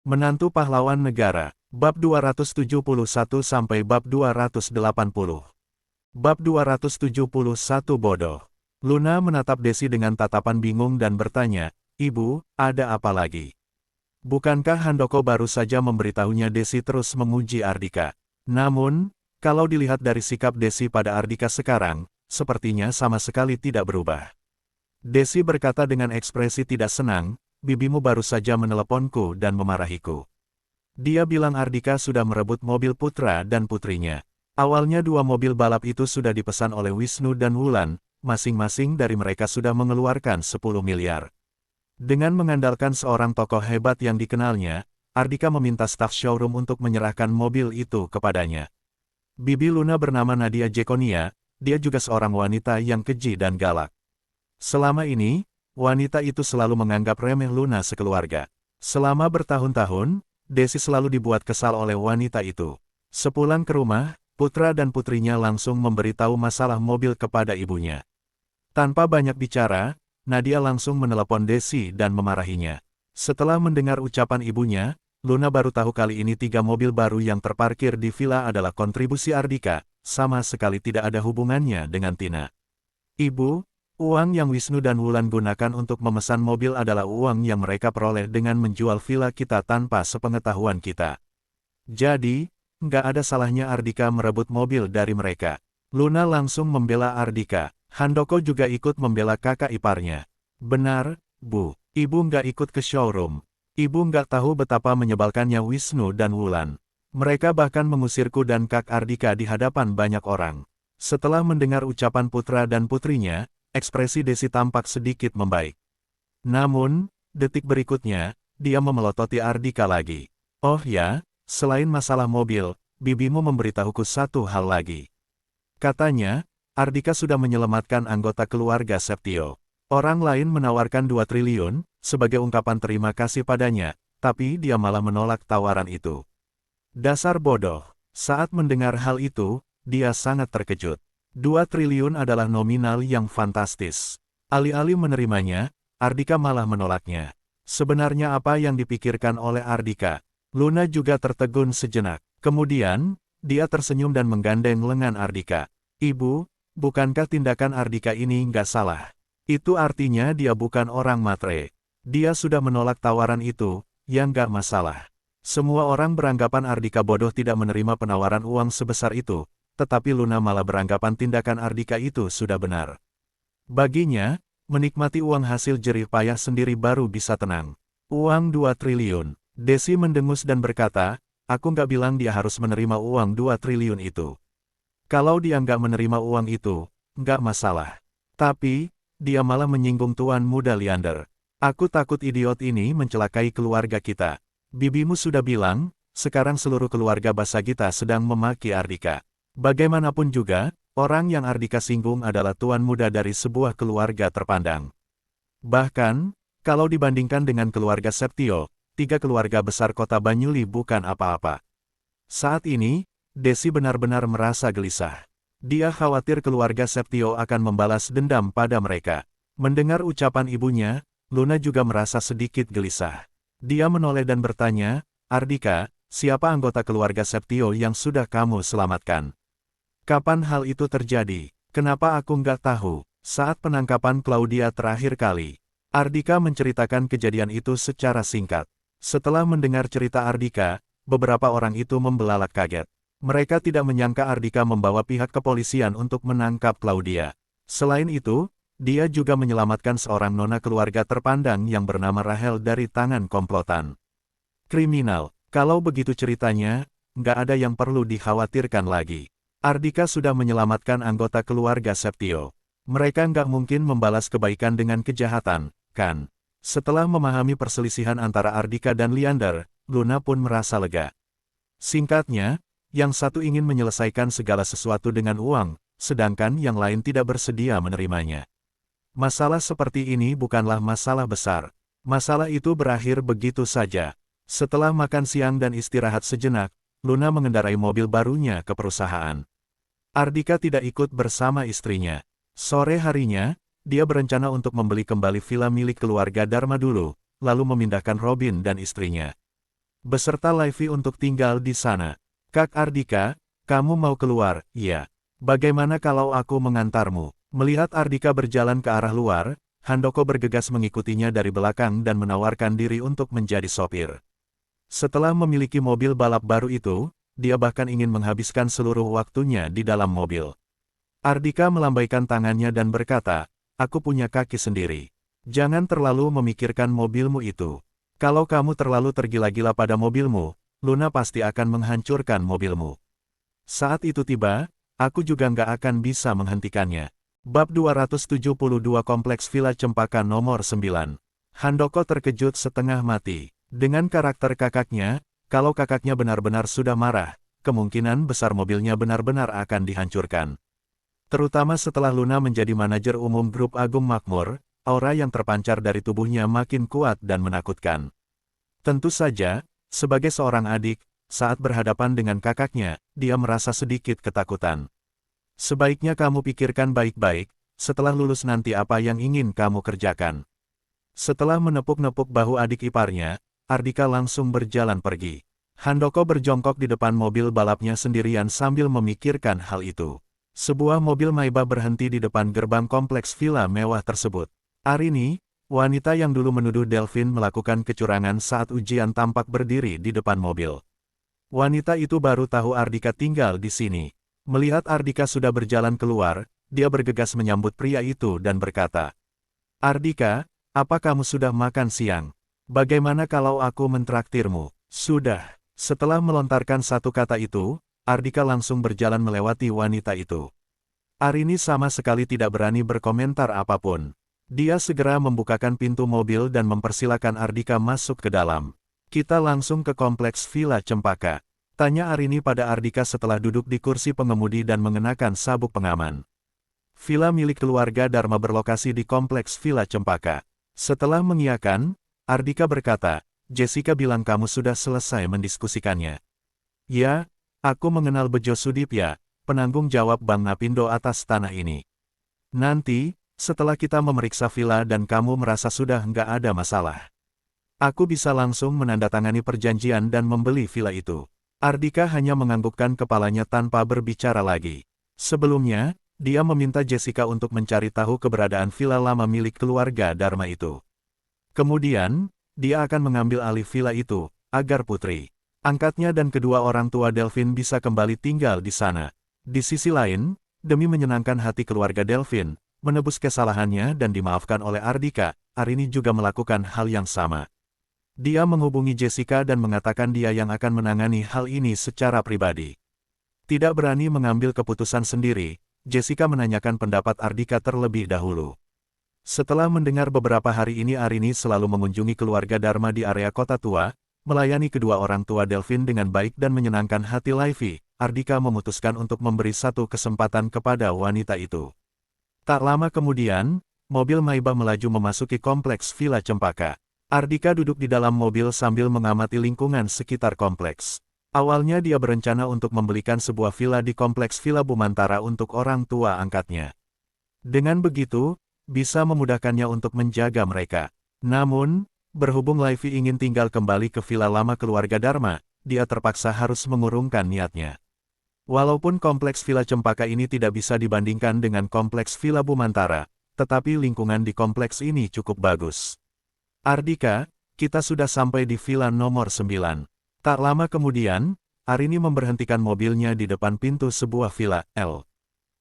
Menantu Pahlawan Negara, Bab 271 sampai Bab 280. Bab 271 Bodoh. Luna menatap Desi dengan tatapan bingung dan bertanya, "Ibu, ada apa lagi?" Bukankah Handoko baru saja memberitahunya Desi terus menguji Ardika? Namun, kalau dilihat dari sikap Desi pada Ardika sekarang, sepertinya sama sekali tidak berubah. Desi berkata dengan ekspresi tidak senang, "Bibimu baru saja meneleponku dan memarahiku. Dia bilang Ardika sudah merebut mobil putra dan putrinya. Awalnya dua mobil balap itu sudah dipesan oleh Wisnu dan Wulan, masing-masing dari mereka sudah mengeluarkan 10 miliar. Dengan mengandalkan seorang tokoh hebat yang dikenalnya, Ardika meminta staf showroom untuk menyerahkan mobil itu kepadanya. Bibi Luna bernama Nadia Jekonia, dia juga seorang wanita yang keji dan galak. Selama ini, wanita itu selalu menganggap remeh Luna sekeluarga. Selama bertahun-tahun, Desi selalu dibuat kesal oleh wanita itu. Sepulang ke rumah, putra dan putrinya langsung memberitahu masalah mobil kepada ibunya. Tanpa banyak bicara, Nadia langsung menelepon Desi dan memarahinya. Setelah mendengar ucapan ibunya, Luna baru tahu kali ini 3 mobil baru yang terparkir di villa adalah kontribusi Ardika, sama sekali tidak ada hubungannya dengan Tina. "Ibu, uang yang Wisnu dan Wulan gunakan untuk memesan mobil adalah uang yang mereka peroleh dengan menjual villa kita tanpa sepengetahuan kita. Jadi, nggak ada salahnya Ardika merebut mobil dari mereka." Luna langsung membela Ardika. Handoko juga ikut membela kakak iparnya. "Benar, Bu. Ibu nggak ikut ke showroom. Ibu nggak tahu betapa menyebalkannya Wisnu dan Wulan. Mereka bahkan mengusirku dan Kak Ardika di hadapan banyak orang." Setelah mendengar ucapan putra dan putrinya, ekspresi Desi tampak sedikit membaik. Namun, detik berikutnya, dia memelototi Ardika lagi. "Oh ya, selain masalah mobil, bibimu memberitahuku satu hal lagi. Katanya, Ardika sudah menyelamatkan anggota keluarga Septio. Orang lain menawarkan 2 triliun, sebagai ungkapan terima kasih padanya, tapi dia malah menolak tawaran itu. Dasar bodoh." Saat mendengar hal itu, dia sangat terkejut. 2 triliun adalah nominal yang fantastis. Alih-alih menerimanya, Ardika malah menolaknya. Sebenarnya apa yang dipikirkan oleh Ardika? Luna juga tertegun sejenak. Kemudian, dia tersenyum dan menggandeng lengan Ardika. "Ibu, bukankah tindakan Ardika ini nggak salah? Itu artinya dia bukan orang matre. Dia sudah menolak tawaran itu, ya nggak masalah." Semua orang beranggapan Ardika bodoh tidak menerima penawaran uang sebesar itu, tetapi Luna malah beranggapan tindakan Ardika itu sudah benar. Baginya, menikmati uang hasil jerih payah sendiri baru bisa tenang. "Uang 2 triliun. Desi mendengus dan berkata, "Aku nggak bilang dia harus menerima uang 2 triliun itu. Kalau dia nggak menerima uang itu, nggak masalah. Tapi, dia malah menyinggung Tuan Muda Liander. Aku takut idiot ini mencelakai keluarga kita. Bibimu sudah bilang, sekarang seluruh keluarga Basagita sedang memaki Ardika. Bagaimanapun juga, orang yang Ardika singgung adalah tuan muda dari sebuah keluarga terpandang. Bahkan, kalau dibandingkan dengan keluarga Septio, 3 keluarga besar kota Banyuli bukan apa-apa." Saat ini, Desi benar-benar merasa gelisah. Dia khawatir keluarga Septio akan membalas dendam pada mereka. Mendengar ucapan ibunya, Luna juga merasa sedikit gelisah. Dia menoleh dan bertanya, "Ardika, siapa anggota keluarga Septio yang sudah kamu selamatkan? Kapan hal itu terjadi? Kenapa aku nggak tahu?" Saat penangkapan Claudia terakhir kali, Ardika menceritakan kejadian itu secara singkat. Setelah mendengar cerita Ardika, beberapa orang itu membelalak kaget. Mereka tidak menyangka Ardika membawa pihak kepolisian untuk menangkap Claudia. Selain itu, dia juga menyelamatkan seorang nona keluarga terpandang yang bernama Rahel dari tangan komplotan kriminal. Kalau begitu ceritanya, nggak ada yang perlu dikhawatirkan lagi. Ardika sudah menyelamatkan anggota keluarga Septio. Mereka nggak mungkin membalas kebaikan dengan kejahatan, kan? Setelah memahami perselisihan antara Ardika dan Liander, Luna pun merasa lega. Singkatnya, yang satu ingin menyelesaikan segala sesuatu dengan uang, sedangkan yang lain tidak bersedia menerimanya. Masalah seperti ini bukanlah masalah besar. Masalah itu berakhir begitu saja. Setelah makan siang dan istirahat sejenak, Luna mengendarai mobil barunya ke perusahaan. Ardika tidak ikut bersama istrinya. Sore harinya, dia berencana untuk membeli kembali villa milik keluarga Dharma dulu, lalu memindahkan Robin dan istrinya. beserta Livy untuk tinggal di sana. Kak Ardika, kamu mau keluar? Iya. Bagaimana kalau aku mengantarmu? Melihat Ardika berjalan ke arah luar, Handoko bergegas mengikutinya dari belakang dan menawarkan diri untuk menjadi sopir. Setelah memiliki mobil balap baru itu, dia bahkan ingin menghabiskan seluruh waktunya di dalam mobil. Ardika melambaikan tangannya dan berkata, "Aku punya kaki sendiri. Jangan terlalu memikirkan mobilmu itu. Kalau kamu terlalu tergila-gila pada mobilmu, Luna pasti akan menghancurkan mobilmu." Saat itu tiba, aku juga nggak akan bisa menghentikannya. Bab 272 Kompleks Villa Cempaka nomor 9. Handoko terkejut setengah mati. Dengan karakter kakaknya, kalau kakaknya benar-benar sudah marah, kemungkinan besar mobilnya benar-benar akan dihancurkan. Terutama setelah Luna menjadi manajer umum grup Agung Makmur, aura yang terpancar dari tubuhnya makin kuat dan menakutkan. Tentu saja, sebagai seorang adik, saat berhadapan dengan kakaknya, dia merasa sedikit ketakutan. Sebaiknya kamu pikirkan baik-baik, setelah lulus nanti apa yang ingin kamu kerjakan. Setelah menepuk-nepuk bahu adik iparnya, Ardika langsung berjalan pergi. Handoko berjongkok di depan mobil balapnya sendirian sambil memikirkan hal itu. Sebuah mobil Maybach berhenti di depan gerbang kompleks villa mewah tersebut. Arini, wanita yang dulu menuduh Delvin melakukan kecurangan saat ujian tampak berdiri di depan mobil. Wanita itu baru tahu Ardika tinggal di sini. Melihat Ardika sudah berjalan keluar, dia bergegas menyambut pria itu dan berkata, "Ardika, apa kamu sudah makan siang? Bagaimana kalau aku mentraktirmu?" "Sudah." Setelah melontarkan satu kata itu, Ardika langsung berjalan melewati wanita itu. Arini sama sekali tidak berani berkomentar apapun. Dia segera membukakan pintu mobil dan mempersilakan Ardika masuk ke dalam. "Kita langsung ke kompleks Villa Cempaka," tanya Arini pada Ardika setelah duduk di kursi pengemudi dan mengenakan sabuk pengaman. Villa milik keluarga Dharma berlokasi di kompleks Villa Cempaka. Setelah mengiyakan, Ardika berkata, "Jessica bilang kamu sudah selesai mendiskusikannya." "Ya, aku mengenal Bejo Sudipya, penanggung jawab Bank Napindo atas tanah ini. Nanti, setelah kita memeriksa villa dan kamu merasa sudah nggak ada masalah, aku bisa langsung menandatangani perjanjian dan membeli villa itu." Ardika hanya menganggukkan kepalanya tanpa berbicara lagi. Sebelumnya, dia meminta Jessica untuk mencari tahu keberadaan villa lama milik keluarga Dharma itu. Kemudian, dia akan mengambil alih villa itu, agar putri angkatnya dan kedua orang tua Delvin bisa kembali tinggal di sana. Di sisi lain, demi menyenangkan hati keluarga Delvin, menebus kesalahannya dan dimaafkan oleh Ardika, Arini juga melakukan hal yang sama. Dia menghubungi Jessica dan mengatakan dia yang akan menangani hal ini secara pribadi. Tidak berani mengambil keputusan sendiri, Jessica menanyakan pendapat Ardika terlebih dahulu. Setelah mendengar beberapa hari ini Arini selalu mengunjungi keluarga Dharma di area kota tua, melayani kedua orang tua Delvin dengan baik dan menyenangkan hati Livy, Ardika memutuskan untuk memberi satu kesempatan kepada wanita itu. Tak lama kemudian, mobil Maybach melaju memasuki kompleks Villa Cempaka. Ardika duduk di dalam mobil sambil mengamati lingkungan sekitar kompleks. Awalnya dia berencana untuk membelikan sebuah villa di kompleks Villa Bumantara untuk orang tua angkatnya. Dengan begitu, bisa memudahkannya untuk menjaga mereka. Namun, berhubung Livy ingin tinggal kembali ke villa lama keluarga Dharma, dia terpaksa harus mengurungkan niatnya. Walaupun kompleks Villa Cempaka ini tidak bisa dibandingkan dengan kompleks Villa Bumantara, tetapi lingkungan di kompleks ini cukup bagus. "Ardika, kita sudah sampai di villa nomor 9. Tak lama kemudian, Arini memberhentikan mobilnya di depan pintu sebuah villa, L.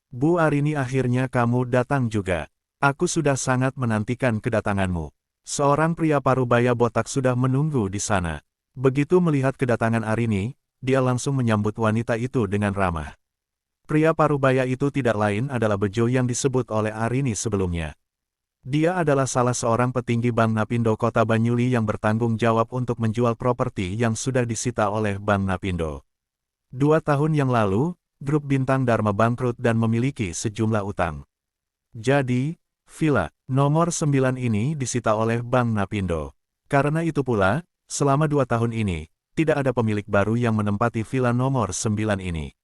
"Bu Arini, akhirnya kamu datang juga. Aku sudah sangat menantikan kedatanganmu." Seorang pria parubaya botak sudah menunggu di sana. Begitu melihat kedatangan Arini, dia langsung menyambut wanita itu dengan ramah. Pria parubaya itu tidak lain adalah Bejo yang disebut oleh Arini sebelumnya. Dia adalah salah seorang petinggi Bank Napindo Kota Banyuli yang bertanggung jawab untuk menjual properti yang sudah disita oleh Bank Napindo. 2 tahun yang lalu, grup Bintang Dharma bangkrut dan memiliki sejumlah utang. Jadi, villa nomor 9 ini disita oleh Bank Napindo. Karena itu pula, selama 2 tahun ini, tidak ada pemilik baru yang menempati villa nomor 9 ini.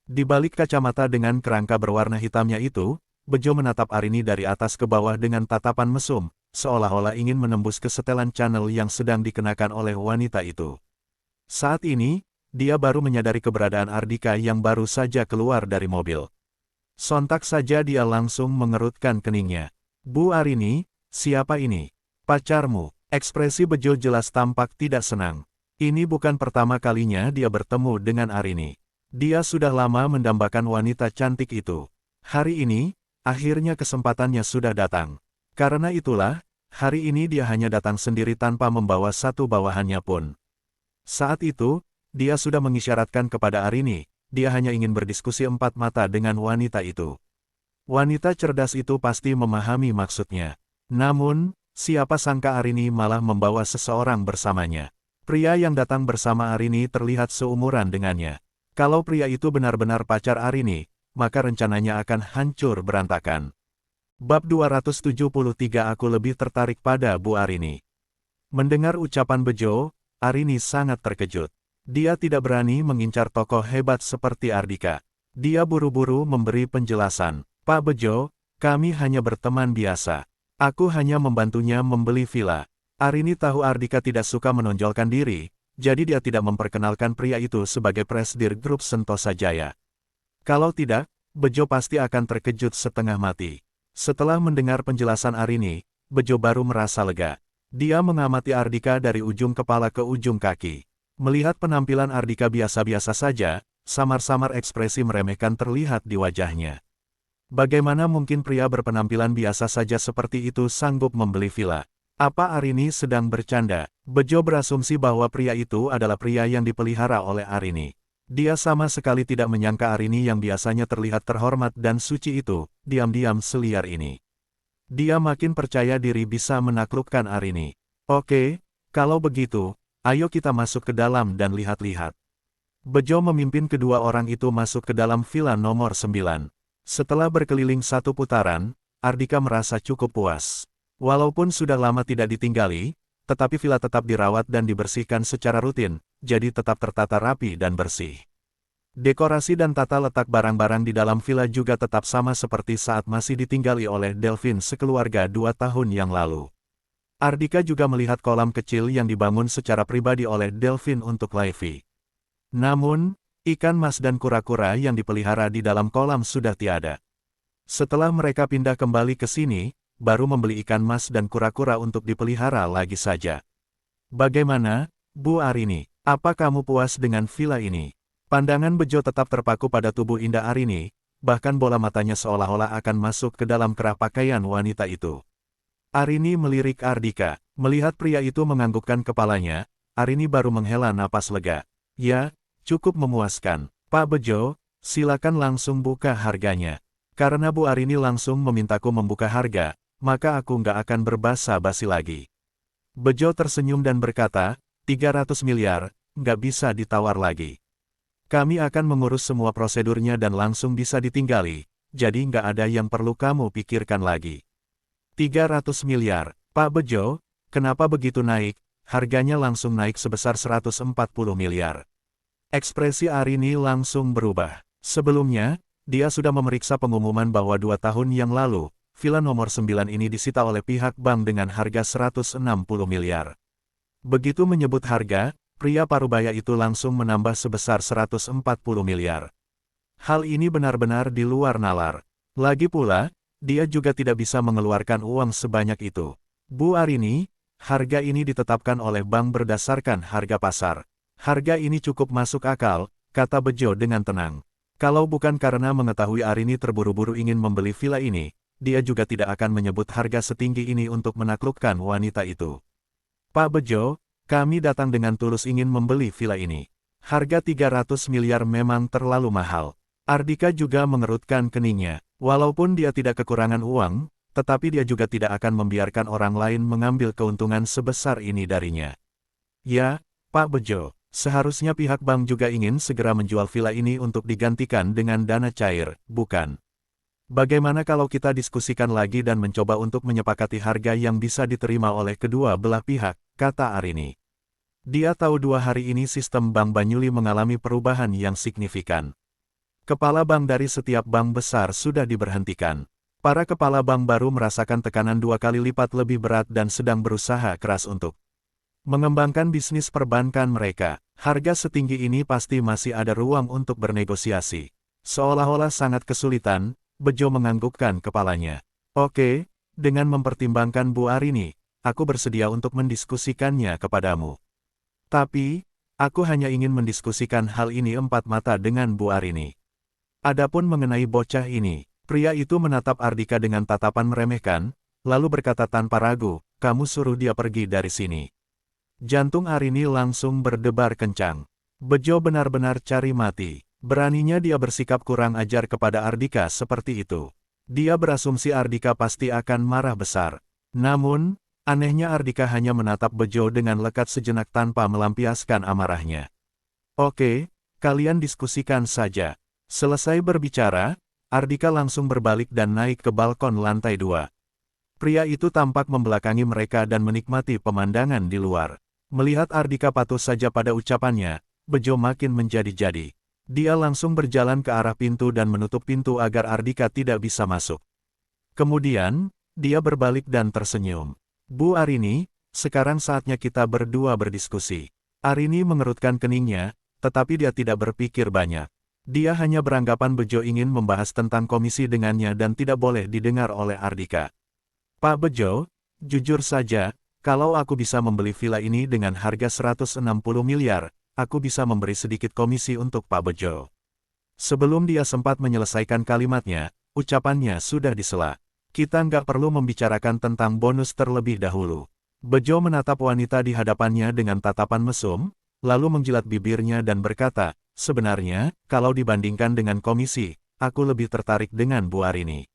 Di balik kacamata dengan kerangka berwarna hitamnya itu, Bejo menatap Arini dari atas ke bawah dengan tatapan mesum, seolah-olah ingin menembus kesetelan channel yang sedang dikenakan oleh wanita itu. Saat ini, dia baru menyadari keberadaan Ardika yang baru saja keluar dari mobil. Sontak saja dia langsung mengerutkan keningnya. Bu Arini, siapa ini? Pacarmu. Ekspresi Bejo jelas tampak tidak senang. Ini bukan pertama kalinya dia bertemu dengan Arini. Dia sudah lama mendambakan wanita cantik itu. Hari ini, akhirnya kesempatannya sudah datang. Karena itulah, hari ini dia hanya datang sendiri tanpa membawa satu bawahannya pun. Saat itu, dia sudah mengisyaratkan kepada Arini, dia hanya ingin berdiskusi empat mata dengan wanita itu. Wanita cerdas itu pasti memahami maksudnya. Namun, siapa sangka Arini malah membawa seseorang bersamanya. Pria yang datang bersama Arini terlihat seumuran dengannya. Kalau pria itu benar-benar pacar Arini, maka rencananya akan hancur berantakan. Bab 273 Aku lebih tertarik pada Bu Arini. Mendengar ucapan Bejo, Arini sangat terkejut. Dia tidak berani mengincar tokoh hebat seperti Ardika. Dia buru-buru memberi penjelasan. Pak Bejo, kami hanya berteman biasa. Aku hanya membantunya membeli villa. Arini tahu Ardika tidak suka menonjolkan diri, jadi dia tidak memperkenalkan pria itu sebagai presidir grup Sentosa Jaya. Kalau tidak, Bejo pasti akan terkejut setengah mati. Setelah mendengar penjelasan Arini, Bejo baru merasa lega. Dia mengamati Ardika dari ujung kepala ke ujung kaki. Melihat penampilan Ardika biasa-biasa saja, samar-samar ekspresi meremehkan terlihat di wajahnya. Bagaimana mungkin pria berpenampilan biasa saja seperti itu sanggup membeli villa? Apa Arini sedang bercanda? Bejo berasumsi bahwa pria itu adalah pria yang dipelihara oleh Arini. Dia sama sekali tidak menyangka Arini yang biasanya terlihat terhormat dan suci itu, diam-diam seliar ini. Dia makin percaya diri bisa menaklukkan Arini. Oke, kalau begitu, ayo kita masuk ke dalam dan lihat-lihat. Bejo memimpin kedua orang itu masuk ke dalam villa nomor 9. Setelah berkeliling satu putaran, Ardika merasa cukup puas. Walaupun sudah lama tidak ditinggali, tetapi villa tetap dirawat dan dibersihkan secara rutin, jadi tetap tertata rapi dan bersih. Dekorasi dan tata letak barang-barang di dalam villa juga tetap sama seperti saat masih ditinggali oleh Delvin sekeluarga 2 tahun yang lalu. Ardika juga melihat kolam kecil yang dibangun secara pribadi oleh Delvin untuk Levi. Namun, ikan mas dan kura-kura yang dipelihara di dalam kolam sudah tiada. Setelah mereka pindah kembali ke sini, baru membeli ikan mas dan kura-kura untuk dipelihara lagi saja. Bagaimana, Bu Arini? Apa kamu puas dengan villa ini? Pandangan Bejo tetap terpaku pada tubuh indah Arini, bahkan bola matanya seolah-olah akan masuk ke dalam kerah pakaian wanita itu. Arini melirik Ardika. Melihat pria itu menganggukkan kepalanya, Arini baru menghela napas lega. Ya, cukup memuaskan. Pak Bejo, silakan langsung buka harganya. Karena Bu Arini langsung memintaku membuka harga, maka aku nggak akan berbasa-basi lagi. Bejo tersenyum dan berkata, 300 miliar, nggak bisa ditawar lagi. Kami akan mengurus semua prosedurnya dan langsung bisa ditinggali, jadi nggak ada yang perlu kamu pikirkan lagi. 300 miliar, Pak Bejo, kenapa begitu naik? Harganya langsung naik sebesar 140 miliar. Ekspresi Arini langsung berubah. Sebelumnya, dia sudah memeriksa pengumuman bahwa 2 tahun yang lalu, villa nomor 9 ini disita oleh pihak bank dengan harga 160 miliar. Begitu menyebut harga, pria parubaya itu langsung menambah sebesar 140 miliar. Hal ini benar-benar di luar nalar. Lagi pula, dia juga tidak bisa mengeluarkan uang sebanyak itu. Bu Arini, harga ini ditetapkan oleh bank berdasarkan harga pasar. Harga ini cukup masuk akal, kata Bejo dengan tenang. Kalau bukan karena mengetahui Arini terburu-buru ingin membeli villa ini, dia juga tidak akan menyebut harga setinggi ini untuk menaklukkan wanita itu. Pak Bejo, kami datang dengan tulus ingin membeli villa ini. Harga 300 miliar memang terlalu mahal. Ardika juga mengerutkan keningnya. Walaupun dia tidak kekurangan uang, tetapi dia juga tidak akan membiarkan orang lain mengambil keuntungan sebesar ini darinya. Ya, Pak Bejo, seharusnya pihak bank juga ingin segera menjual villa ini untuk digantikan dengan dana cair, bukan? Bagaimana kalau kita diskusikan lagi dan mencoba untuk menyepakati harga yang bisa diterima oleh kedua belah pihak, kata Arini. Dia tahu 2 hari ini sistem Bank Banyuli mengalami perubahan yang signifikan. Kepala bank dari setiap bank besar sudah diberhentikan. Para kepala bank baru merasakan tekanan 2 kali lipat lebih berat dan sedang berusaha keras untuk mengembangkan bisnis perbankan mereka. Harga setinggi ini pasti masih ada ruang untuk bernegosiasi. Seolah-olah sangat kesulitan, Bejo menganggukkan kepalanya. Oke, dengan mempertimbangkan Bu Arini, aku bersedia untuk mendiskusikannya kepadamu. Tapi, aku hanya ingin mendiskusikan hal ini empat mata dengan Bu Arini. Adapun mengenai bocah ini, pria itu menatap Ardika dengan tatapan meremehkan, lalu berkata tanpa ragu, kamu suruh dia pergi dari sini. Jantung Arini langsung berdebar kencang. Bejo benar-benar cari mati. Beraninya dia bersikap kurang ajar kepada Ardika seperti itu. Dia berasumsi Ardika pasti akan marah besar. Namun, anehnya Ardika hanya menatap Bejo dengan lekat sejenak tanpa melampiaskan amarahnya. Oke, kalian diskusikan saja. Selesai berbicara, Ardika langsung berbalik dan naik ke balkon lantai 2. Pria itu tampak membelakangi mereka dan menikmati pemandangan di luar. Melihat Ardika patuh saja pada ucapannya, Bejo makin menjadi-jadi. Dia langsung berjalan ke arah pintu dan menutup pintu agar Ardika tidak bisa masuk. Kemudian, dia berbalik dan tersenyum. Bu Arini, sekarang saatnya kita berdua berdiskusi. Arini mengerutkan keningnya, tetapi dia tidak berpikir banyak. Dia hanya beranggapan Bejo ingin membahas tentang komisi dengannya dan tidak boleh didengar oleh Ardika. Pak Bejo, jujur saja, kalau aku bisa membeli villa ini dengan harga 160 miliar, aku bisa memberi sedikit komisi untuk Pak Bejo. Sebelum dia sempat menyelesaikan kalimatnya, ucapannya sudah disela. Kita nggak perlu membicarakan tentang bonus terlebih dahulu. Bejo menatap wanita di hadapannya dengan tatapan mesum, lalu menjilat bibirnya dan berkata, sebenarnya, kalau dibandingkan dengan komisi, aku lebih tertarik dengan Bu Arini.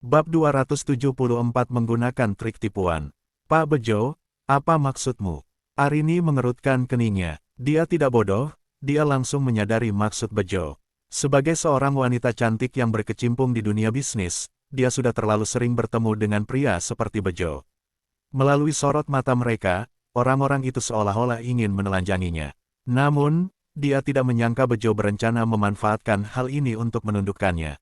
Bab 274 menggunakan trik tipuan. Pak Bejo, apa maksudmu? Arini mengerutkan keningnya. Dia tidak bodoh, dia langsung menyadari maksud Bejo. Sebagai seorang wanita cantik yang berkecimpung di dunia bisnis, dia sudah terlalu sering bertemu dengan pria seperti Bejo. Melalui sorot mata mereka, orang-orang itu seolah-olah ingin menelanjanginya. Namun, dia tidak menyangka Bejo berencana memanfaatkan hal ini untuk menundukkannya.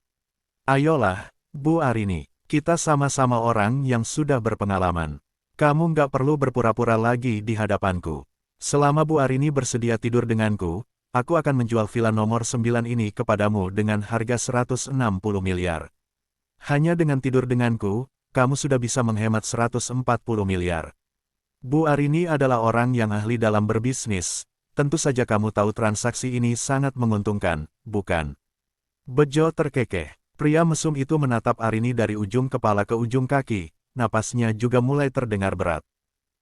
Ayolah, Bu Arini, kita sama-sama orang yang sudah berpengalaman. Kamu nggak perlu berpura-pura lagi di hadapanku. Selama Bu Arini bersedia tidur denganku, aku akan menjual villa nomor 9 ini kepadamu dengan harga 160 miliar. Hanya dengan tidur denganku, kamu sudah bisa menghemat 140 miliar. Bu Arini adalah orang yang ahli dalam berbisnis. Tentu saja kamu tahu transaksi ini sangat menguntungkan, bukan? Bejo terkekeh. Pria mesum itu menatap Arini dari ujung kepala ke ujung kaki, napasnya juga mulai terdengar berat.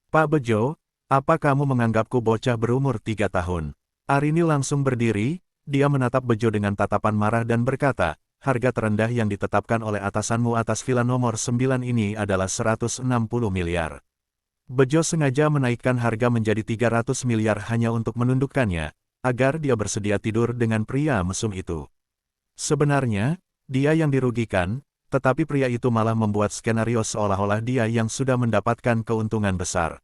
Pak Bejo, apa kamu menganggapku bocah berumur 3 tahun? Arini langsung berdiri, dia menatap Bejo dengan tatapan marah dan berkata, harga terendah yang ditetapkan oleh atasanmu atas villa nomor 9 ini adalah 160 miliar. Bejo sengaja menaikkan harga menjadi 300 miliar hanya untuk menundukkannya, agar dia bersedia tidur dengan pria mesum itu. Sebenarnya, dia yang dirugikan, tetapi pria itu malah membuat skenario seolah-olah dia yang sudah mendapatkan keuntungan besar.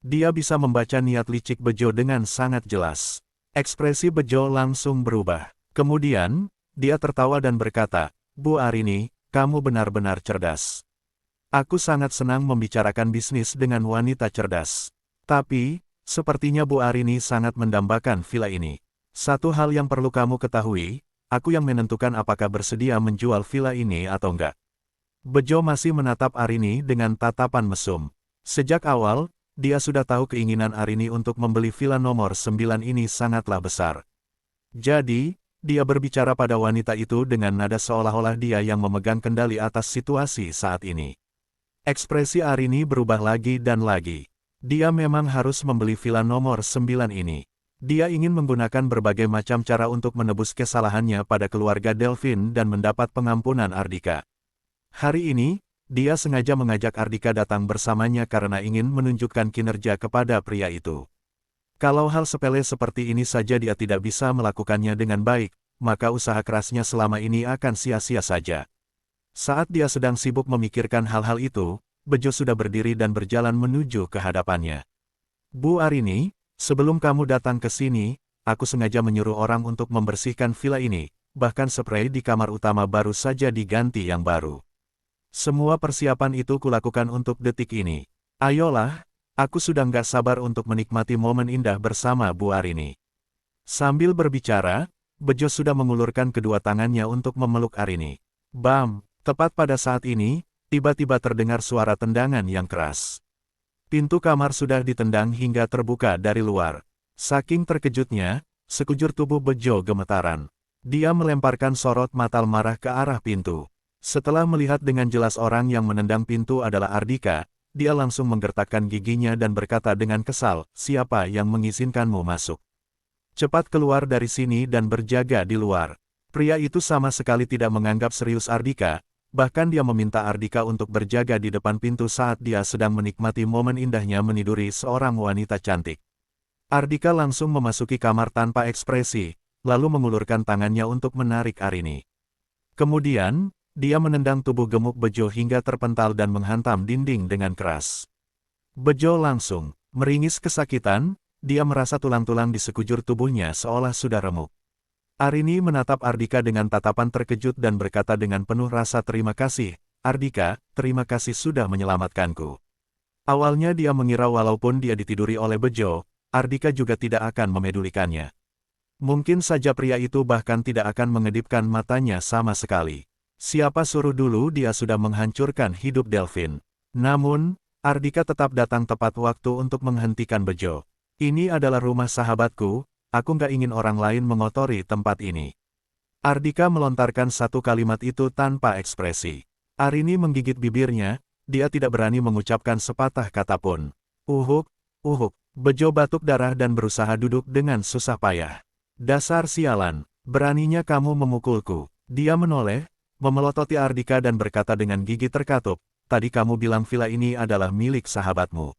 Dia bisa membaca niat licik Bejo dengan sangat jelas. Ekspresi Bejo langsung berubah. Kemudian, dia tertawa dan berkata, Bu Arini, kamu benar-benar cerdas. Aku sangat senang membicarakan bisnis dengan wanita cerdas. Tapi, sepertinya Bu Arini sangat mendambakan villa ini. Satu hal yang perlu kamu ketahui, aku yang menentukan apakah bersedia menjual villa ini atau enggak. Bejo masih menatap Arini dengan tatapan mesum. Sejak awal, dia sudah tahu keinginan Arini untuk membeli villa nomor 9 ini sangatlah besar. Jadi, dia berbicara pada wanita itu dengan nada seolah-olah dia yang memegang kendali atas situasi saat ini. Ekspresi Arini berubah lagi dan lagi. Dia memang harus membeli villa nomor 9 ini. Dia ingin menggunakan berbagai macam cara untuk menebus kesalahannya pada keluarga Delvin dan mendapat pengampunan Ardika. Hari ini, dia sengaja mengajak Ardika datang bersamanya karena ingin menunjukkan kinerja kepada pria itu. Kalau hal sepele seperti ini saja dia tidak bisa melakukannya dengan baik, maka usaha kerasnya selama ini akan sia-sia saja. Saat dia sedang sibuk memikirkan hal-hal itu, Bejo sudah berdiri dan berjalan menuju ke hadapannya. Bu Arini, sebelum kamu datang ke sini, aku sengaja menyuruh orang untuk membersihkan villa ini, bahkan spray di kamar utama baru saja diganti yang baru. Semua persiapan itu kulakukan untuk detik ini. Ayolah, aku sudah nggak sabar untuk menikmati momen indah bersama Bu Arini. Sambil berbicara, Bejo sudah mengulurkan kedua tangannya untuk memeluk Arini. Bam! Tepat pada saat ini, tiba-tiba terdengar suara tendangan yang keras. Pintu kamar sudah ditendang hingga terbuka dari luar. Saking terkejutnya, sekujur tubuh Bejo gemetaran. Dia melemparkan sorot mata marah ke arah pintu. Setelah melihat dengan jelas orang yang menendang pintu adalah Ardika, dia langsung menggertakkan giginya dan berkata dengan kesal, "Siapa yang mengizinkanmu masuk? Cepat keluar dari sini dan berjaga di luar." Pria itu sama sekali tidak menganggap serius Ardika, bahkan dia meminta Ardika untuk berjaga di depan pintu saat dia sedang menikmati momen indahnya meniduri seorang wanita cantik. Ardika langsung memasuki kamar tanpa ekspresi, lalu mengulurkan tangannya untuk menarik Arini. Kemudian, dia menendang tubuh gemuk Bejo hingga terpental dan menghantam dinding dengan keras. Bejo langsung meringis kesakitan, dia merasa tulang-tulang di sekujur tubuhnya seolah sudah remuk. Arini menatap Ardika dengan tatapan terkejut dan berkata dengan penuh rasa terima kasih, "Ardika, terima kasih sudah menyelamatkanku." Awalnya dia mengira walaupun dia ditiduri oleh Bejo, Ardika juga tidak akan memedulikannya. Mungkin saja pria itu bahkan tidak akan mengedipkan matanya sama sekali. Siapa suruh dulu dia sudah menghancurkan hidup Delphine. Namun, Ardika tetap datang tepat waktu untuk menghentikan Bejo. "Ini adalah rumah sahabatku, aku nggak ingin orang lain mengotori tempat ini." Ardika melontarkan satu kalimat itu tanpa ekspresi. Arini menggigit bibirnya, dia tidak berani mengucapkan sepatah kata pun. Uhuk, uhuk, Bejo batuk darah dan berusaha duduk dengan susah payah. "Dasar sialan, beraninya kamu memukulku." Dia menoleh, memelototi Ardika dan berkata dengan gigi terkatup, "Tadi kamu bilang villa ini adalah milik sahabatmu.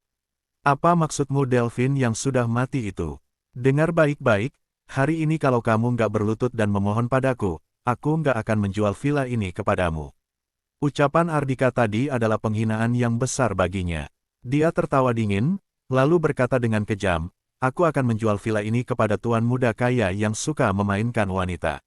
Apa maksudmu Delphine yang sudah mati itu? Dengar baik-baik, hari ini kalau kamu nggak berlutut dan memohon padaku, aku nggak akan menjual villa ini kepadamu." Ucapan Ardika tadi adalah penghinaan yang besar baginya. Dia tertawa dingin, lalu berkata dengan kejam, "Aku akan menjual villa ini kepada tuan muda kaya yang suka memainkan wanita.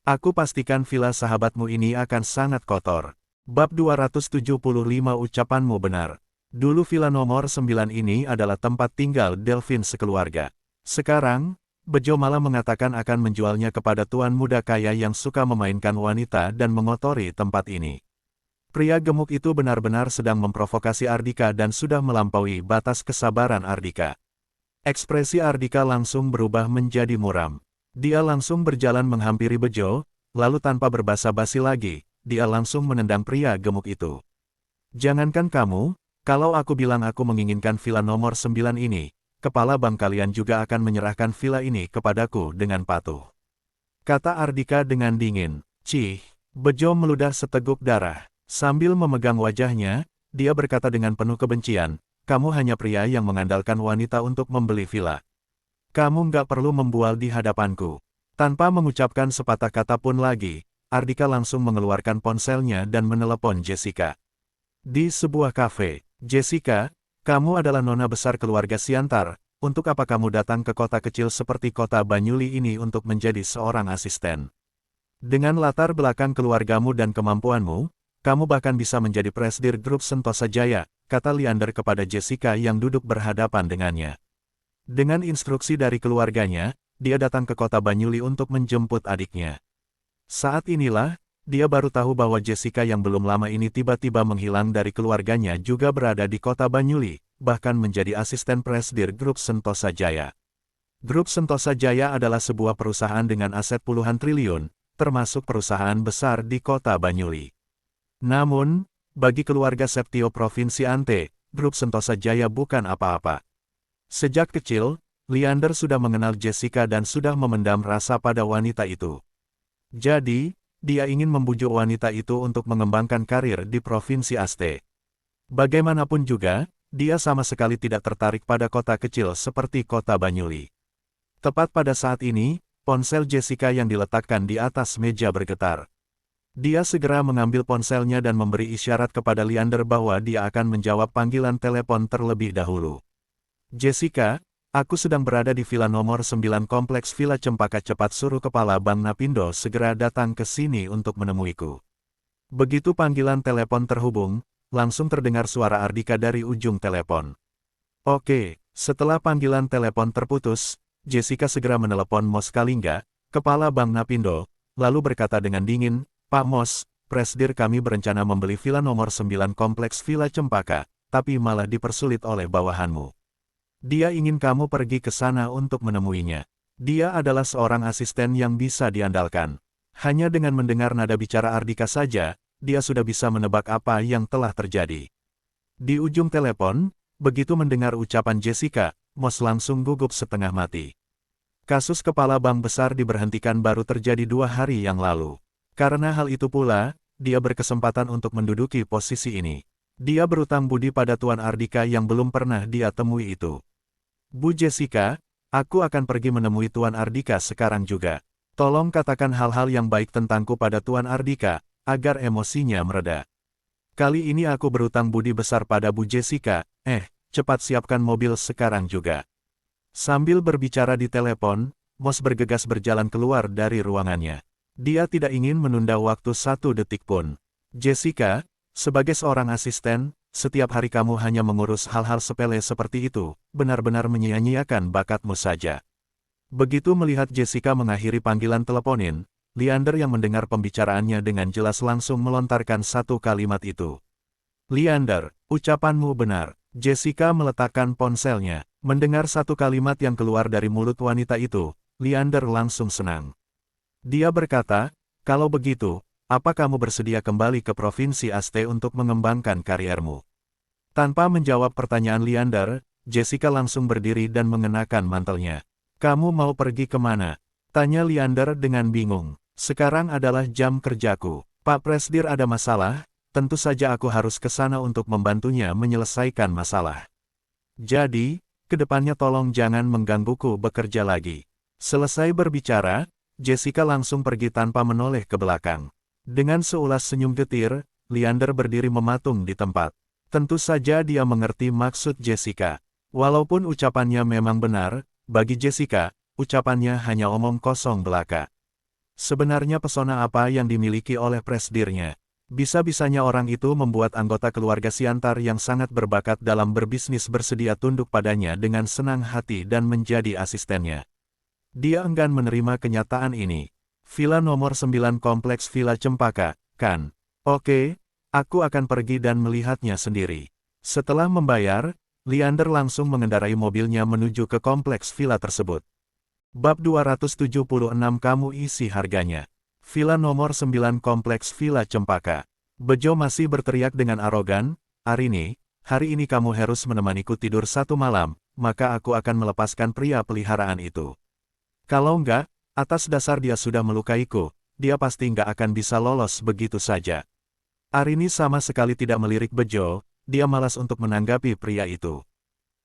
Aku pastikan villa sahabatmu ini akan sangat kotor." Bab 275 ucapanmu benar. Dulu villa nomor 9 ini adalah tempat tinggal Delphine sekeluarga. Sekarang, Bejo malah mengatakan akan menjualnya kepada tuan muda kaya yang suka memainkan wanita dan mengotori tempat ini. Pria gemuk itu benar-benar sedang memprovokasi Ardika dan sudah melampaui batas kesabaran Ardika. Ekspresi Ardika langsung berubah menjadi muram. Dia langsung berjalan menghampiri Bejo, lalu tanpa berbasa-basi lagi, dia langsung menendang pria gemuk itu. "Jangankan kamu, kalau aku bilang aku menginginkan villa nomor 9 ini, kepala bank kalian juga akan menyerahkan villa ini kepadaku dengan patuh," kata Ardika dengan dingin. "Cih!" Bejo meludah seteguk darah. Sambil memegang wajahnya, dia berkata dengan penuh kebencian, "Kamu hanya pria yang mengandalkan wanita untuk membeli villa. Kamu nggak perlu membual di hadapanku." Tanpa mengucapkan sepatah kata pun lagi, Ardika langsung mengeluarkan ponselnya dan menelepon Jessica. Di sebuah kafe, "Jessica, kamu adalah nona besar keluarga Siantar, untuk apa kamu datang ke kota kecil seperti kota Banyuli ini untuk menjadi seorang asisten? Dengan latar belakang keluargamu dan kemampuanmu, kamu bahkan bisa menjadi presidir grup Sentosa Jaya," kata Leander kepada Jessica yang duduk berhadapan dengannya. Dengan instruksi dari keluarganya, dia datang ke kota Banyuli untuk menjemput adiknya. Saat inilah, dia baru tahu bahwa Jessica yang belum lama ini tiba-tiba menghilang dari keluarganya juga berada di kota Banyuli, bahkan menjadi asisten presidir grup Sentosa Jaya. Grup Sentosa Jaya adalah sebuah perusahaan dengan aset puluhan triliun, termasuk perusahaan besar di kota Banyuli. Namun, bagi keluarga Septio Provinsi Ante, grup Sentosa Jaya bukan apa-apa. Sejak kecil, Leander sudah mengenal Jessica dan sudah memendam rasa pada wanita itu. Jadi, dia ingin membujuk wanita itu untuk mengembangkan karir di Provinsi Aste. Bagaimanapun juga, dia sama sekali tidak tertarik pada kota kecil seperti kota Banyuli. Tepat pada saat ini, ponsel Jessica yang diletakkan di atas meja bergetar. Dia segera mengambil ponselnya dan memberi isyarat kepada Leander bahwa dia akan menjawab panggilan telepon terlebih dahulu. "Jessica, aku sedang berada di villa nomor 9 kompleks Villa Cempaka Cepat, suruh kepala Bank Napindo segera datang ke sini untuk menemuiku." Begitu panggilan telepon terhubung, langsung terdengar suara Ardika dari ujung telepon. "Oke." Setelah panggilan telepon terputus, Jessica segera menelepon Mos Kalingga, kepala Bank Napindo, lalu berkata dengan dingin, "Pak Mos, Presidir kami berencana membeli villa nomor 9 kompleks Villa Cempaka, tapi malah dipersulit oleh bawahanmu. Dia ingin kamu pergi ke sana untuk menemuinya. Dia adalah seorang asisten yang bisa diandalkan. Hanya dengan mendengar nada bicara Ardika saja, dia sudah bisa menebak apa yang telah terjadi." Di ujung telepon, begitu mendengar ucapan Jessica, Mos langsung gugup setengah mati. Kasus kepala bank besar diberhentikan baru terjadi 2 hari yang lalu. Karena hal itu pula, dia berkesempatan untuk menduduki posisi ini. Dia berutang budi pada Tuan Ardika yang belum pernah dia temui itu. "Bu Jessica, aku akan pergi menemui Tuan Ardika sekarang juga. Tolong katakan hal-hal yang baik tentangku pada Tuan Ardika, agar emosinya mereda. Kali ini aku berutang budi besar pada Bu Jessica, cepat siapkan mobil sekarang juga." Sambil berbicara di telepon, Mos bergegas berjalan keluar dari ruangannya. Dia tidak ingin menunda waktu 1 detik pun. "Jessica, sebagai seorang asisten, setiap hari kamu hanya mengurus hal-hal sepele seperti itu, benar-benar menyia-nyiakan bakatmu saja." Begitu melihat Jessica mengakhiri panggilan teleponin, Leander yang mendengar pembicaraannya dengan jelas langsung melontarkan satu kalimat itu. "Leander, ucapanmu benar." Jessica meletakkan ponselnya. Mendengar satu kalimat yang keluar dari mulut wanita itu, Leander langsung senang. Dia berkata, "Kalau begitu, apa kamu bersedia kembali ke Provinsi Aste untuk mengembangkan kariermu?" Tanpa menjawab pertanyaan Leander, Jessica langsung berdiri dan mengenakan mantelnya. "Kamu mau pergi kemana?" tanya Leander dengan bingung. "Sekarang adalah jam kerjaku. Pak Presidir ada masalah, tentu saja aku harus ke sana untuk membantunya menyelesaikan masalah. Jadi, kedepannya tolong jangan menggangguku bekerja lagi." Selesai berbicara, Jessica langsung pergi tanpa menoleh ke belakang. Dengan seulas senyum getir, Leander berdiri mematung di tempat. Tentu saja dia mengerti maksud Jessica. Walaupun ucapannya memang benar, bagi Jessica, ucapannya hanya omong kosong belaka. Sebenarnya pesona apa yang dimiliki oleh presidirnya? Bisa-bisanya orang itu membuat anggota keluarga Siantar yang sangat berbakat dalam berbisnis bersedia tunduk padanya dengan senang hati dan menjadi asistennya. Dia enggan menerima kenyataan ini. "Villa nomor 9 kompleks Villa Cempaka, kan? Oke, aku akan pergi dan melihatnya sendiri." Setelah membayar, Leander langsung mengendarai mobilnya menuju ke kompleks villa tersebut. Bab 276 kamu isi harganya. Villa nomor 9 kompleks Villa Cempaka. Bejo masih berteriak dengan arogan, "Arini, hari ini kamu harus menemaniku tidur 1 malam, maka aku akan melepaskan pria peliharaan itu. Kalau enggak, atas dasar dia sudah melukaiku, dia pasti enggak akan bisa lolos begitu saja." Arini sama sekali tidak melirik Bejo, dia malas untuk menanggapi pria itu.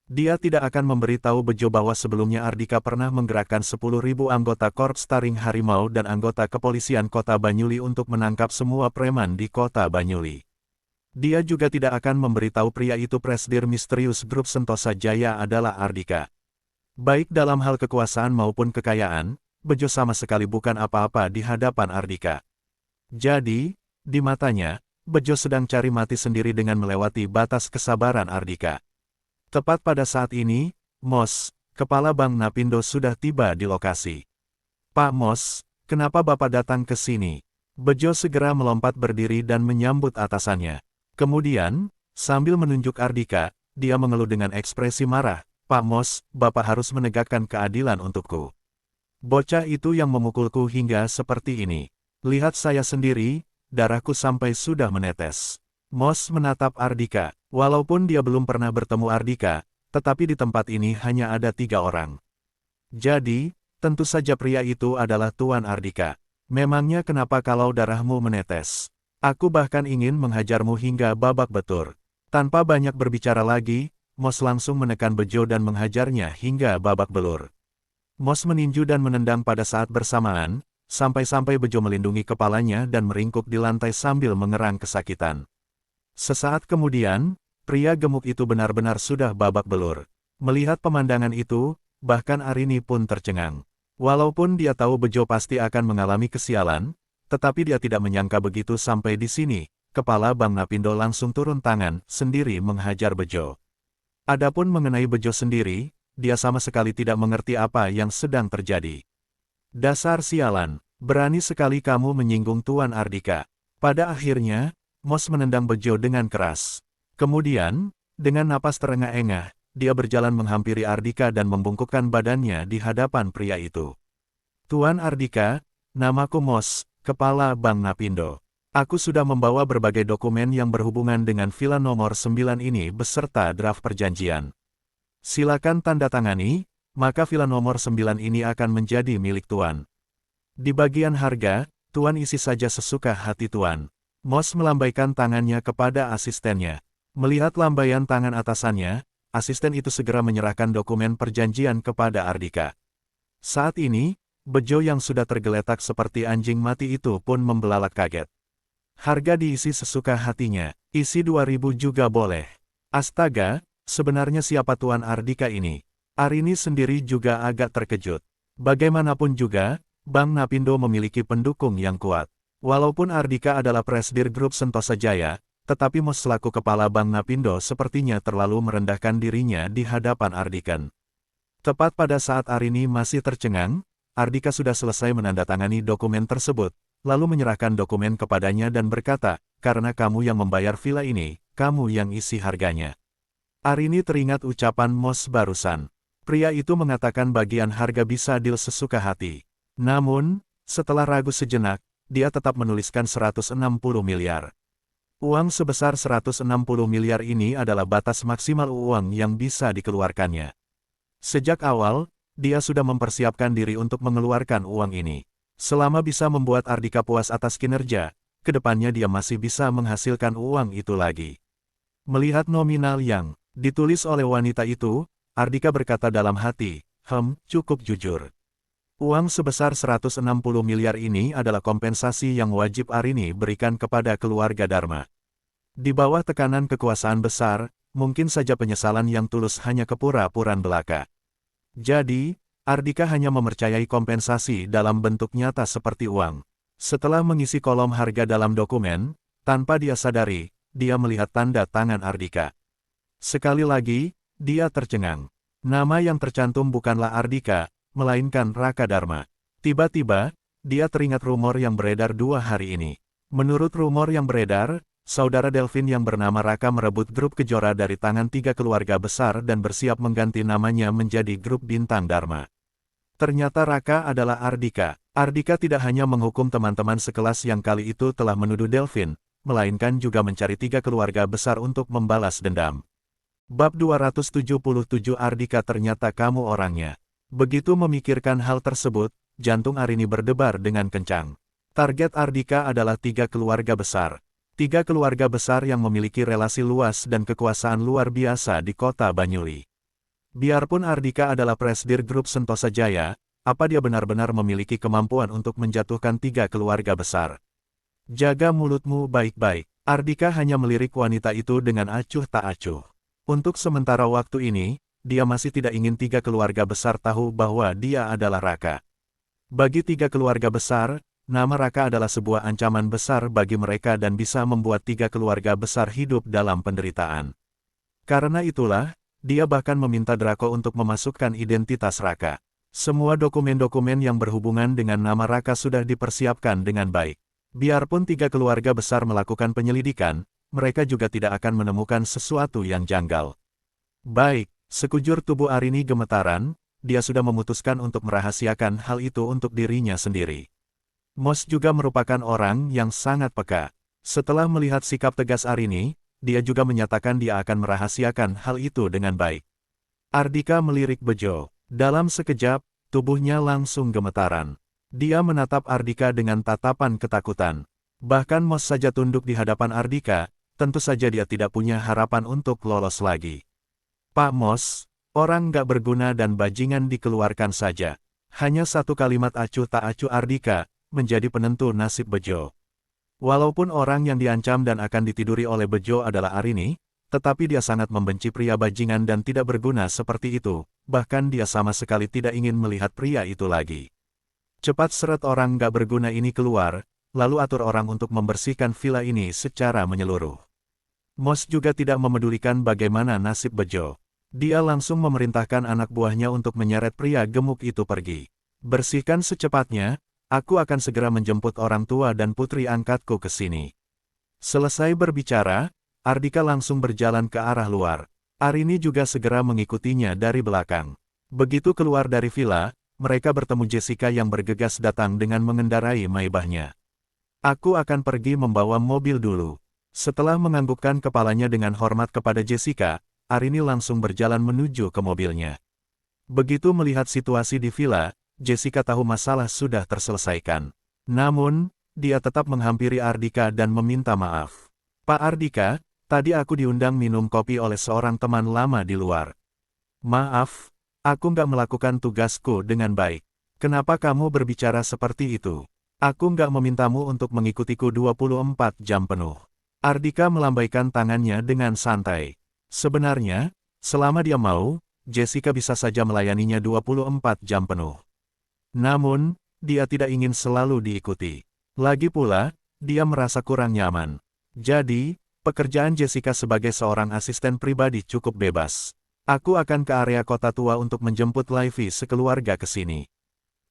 Dia tidak akan memberitahu Bejo bahwa sebelumnya Ardika pernah menggerakkan 10.000 anggota Korps Taring Harimau dan anggota kepolisian Kota Banyuli untuk menangkap semua preman di Kota Banyuli. Dia juga tidak akan memberitahu pria itu presidir misterius grup Sentosa Jaya adalah Ardika. Baik dalam hal kekuasaan maupun kekayaan, Bejo sama sekali bukan apa-apa di hadapan Ardika. Jadi, di matanya, Bejo sedang cari mati sendiri dengan melewati batas kesabaran Ardika. Tepat pada saat ini, Mos, kepala Bank Napindo sudah tiba di lokasi. "Pak Mos, kenapa Bapak datang ke sini?" Bejo segera melompat berdiri dan menyambut atasannya. Kemudian, sambil menunjuk Ardika, dia mengeluh dengan ekspresi marah, "Pak Mos, Bapak harus menegakkan keadilan untukku. Bocah itu yang memukulku hingga seperti ini. Lihat saya sendiri, darahku sampai sudah menetes." Mos menatap Ardika. Walaupun dia belum pernah bertemu Ardika, tetapi di tempat ini hanya ada 3 orang. Jadi, tentu saja pria itu adalah Tuan Ardika. "Memangnya kenapa kalau darahmu menetes? Aku bahkan ingin menghajarmu hingga babak belur." Tanpa banyak berbicara lagi, Mos langsung menekan Bejo dan menghajarnya hingga babak belur. Mos meninju dan menendang pada saat bersamaan, sampai-sampai Bejo melindungi kepalanya dan meringkuk di lantai sambil mengerang kesakitan. Sesaat kemudian, pria gemuk itu benar-benar sudah babak belur. Melihat pemandangan itu, bahkan Arini pun tercengang. Walaupun dia tahu Bejo pasti akan mengalami kesialan, tetapi dia tidak menyangka begitu sampai di sini. Kepala Bank Napindo langsung turun tangan, sendiri menghajar Bejo. Adapun mengenai Bejo sendiri, dia sama sekali tidak mengerti apa yang sedang terjadi. Dasar sialan, berani sekali kamu menyinggung Tuan Ardika. Pada akhirnya, Moss menendang Bejo dengan keras. Kemudian, dengan napas terengah-engah, dia berjalan menghampiri Ardika dan membungkukkan badannya di hadapan pria itu. Tuan Ardika, namaku Moss, Kepala Bank Napindo. Aku sudah membawa berbagai dokumen yang berhubungan dengan villa nomor 9 ini beserta draft perjanjian. Silakan tanda tangani, maka villa nomor 9 ini akan menjadi milik Tuan. Di bagian harga, Tuan isi saja sesuka hati Tuan. Moss melambaikan tangannya kepada asistennya. Melihat lambaian tangan atasannya, asisten itu segera menyerahkan dokumen perjanjian kepada Ardika. Saat ini, Bejo yang sudah tergeletak seperti anjing mati itu pun membelalak kaget. Harga diisi sesuka hatinya, isi 2.000 juga boleh. Astaga, sebenarnya siapa Tuan Ardika ini? Arini sendiri juga agak terkejut. Bagaimanapun juga, Bank Napindo memiliki pendukung yang kuat. Walaupun Ardika adalah presidir grup Sentosa Jaya, tetapi Moss selaku kepala Bank Napindo sepertinya terlalu merendahkan dirinya di hadapan Ardikan. Tepat pada saat Arini masih tercengang, Ardika sudah selesai menandatangani dokumen tersebut, lalu menyerahkan dokumen kepadanya dan berkata, karena kamu yang membayar villa ini, kamu yang isi harganya. Arini teringat ucapan Moss barusan. Pria itu mengatakan bagian harga bisa deal sesuka hati. Namun, setelah ragu sejenak, dia tetap menuliskan 160 miliar. Uang sebesar 160 miliar ini adalah batas maksimal uang yang bisa dikeluarkannya. Sejak awal, dia sudah mempersiapkan diri untuk mengeluarkan uang ini. Selama bisa membuat Ardika puas atas kinerja, kedepannya dia masih bisa menghasilkan uang itu lagi. Melihat nominal yang ditulis oleh wanita itu, Ardika berkata dalam hati, cukup jujur. Uang sebesar 160 miliar ini adalah kompensasi yang wajib Arini berikan kepada keluarga Dharma. Di bawah tekanan kekuasaan besar, mungkin saja penyesalan yang tulus hanya kepura-puraan belaka. Jadi, Ardika hanya mempercayai kompensasi dalam bentuk nyata seperti uang. Setelah mengisi kolom harga dalam dokumen, tanpa dia sadari, dia melihat tanda tangan Ardika. Sekali lagi, dia tercengang. Nama yang tercantum bukanlah Ardika, melainkan Raka Dharma. Tiba-tiba, dia teringat rumor yang beredar 2 hari ini. Menurut rumor yang beredar, saudara Delvin yang bernama Raka merebut grup Kejora dari tangan 3 keluarga besar dan bersiap mengganti namanya menjadi grup Bintang Dharma. Ternyata Raka adalah Ardika. Ardika tidak hanya menghukum teman-teman sekelas yang kali itu telah menuduh Delvin, melainkan juga mencari 3 keluarga besar untuk membalas dendam. Bab 277 Ardika ternyata kamu orangnya. Begitu memikirkan hal tersebut, jantung Arini berdebar dengan kencang. Target Ardika adalah 3 keluarga besar. 3 keluarga besar yang memiliki relasi luas dan kekuasaan luar biasa di kota Banyuli. Biarpun Ardika adalah presidir grup Sentosa Jaya, apa dia benar-benar memiliki kemampuan untuk menjatuhkan 3 keluarga besar? Jaga mulutmu baik-baik. Ardika hanya melirik wanita itu dengan acuh tak acuh. Untuk sementara waktu ini, dia masih tidak ingin 3 keluarga besar tahu bahwa dia adalah Raka. Bagi 3 keluarga besar, nama Raka adalah sebuah ancaman besar bagi mereka dan bisa membuat 3 keluarga besar hidup dalam penderitaan. Karena itulah, dia bahkan meminta Draco untuk memasukkan identitas Raka. Semua dokumen-dokumen yang berhubungan dengan nama Raka sudah dipersiapkan dengan baik. Biarpun 3 keluarga besar melakukan penyelidikan, mereka juga tidak akan menemukan sesuatu yang janggal. Baik, sekujur tubuh Arini gemetaran, dia sudah memutuskan untuk merahasiakan hal itu untuk dirinya sendiri. Moss juga merupakan orang yang sangat peka. Setelah melihat sikap tegas Arini, dia juga menyatakan dia akan merahasiakan hal itu dengan baik. Ardika melirik Bejo. Dalam sekejap, tubuhnya langsung gemetaran. Dia menatap Ardika dengan tatapan ketakutan. Bahkan Moss saja tunduk di hadapan Ardika, tentu saja dia tidak punya harapan untuk lolos lagi. Pak Moss, orang nggak berguna dan bajingan dikeluarkan saja. Hanya satu kalimat acuh tak acuh Ardika, menjadi penentu nasib Bejo. Walaupun orang yang diancam dan akan ditiduri oleh Bejo adalah Arini, tetapi dia sangat membenci pria bajingan dan tidak berguna seperti itu, bahkan dia sama sekali tidak ingin melihat pria itu lagi. Cepat seret orang nggak berguna ini keluar, lalu atur orang untuk membersihkan villa ini secara menyeluruh. Moss juga tidak memedulikan bagaimana nasib Bejo. Dia langsung memerintahkan anak buahnya untuk menyeret pria gemuk itu pergi. Bersihkan secepatnya, aku akan segera menjemput orang tua dan putri angkatku ke sini. Selesai berbicara, Ardika langsung berjalan ke arah luar. Arini juga segera mengikutinya dari belakang. Begitu keluar dari villa, mereka bertemu Jessica yang bergegas datang dengan mengendarai Maybachnya. Aku akan pergi membawa mobil dulu. Setelah menganggukkan kepalanya dengan hormat kepada Jessica, Arini langsung berjalan menuju ke mobilnya. Begitu melihat situasi di villa, Jessica tahu masalah sudah terselesaikan. Namun, dia tetap menghampiri Ardika dan meminta maaf. Pak Ardika, tadi aku diundang minum kopi oleh seorang teman lama di luar. Maaf, aku nggak melakukan tugasku dengan baik. Kenapa kamu berbicara seperti itu? Aku nggak memintamu untuk mengikutiku 24 jam penuh. Ardika melambaikan tangannya dengan santai. Sebenarnya, selama dia mau, Jessica bisa saja melayaninya 24 jam penuh. Namun, dia tidak ingin selalu diikuti. Lagi pula, dia merasa kurang nyaman. Jadi, pekerjaan Jessica sebagai seorang asisten pribadi cukup bebas. Aku akan ke area kota tua untuk menjemput Livy sekeluarga ke sini.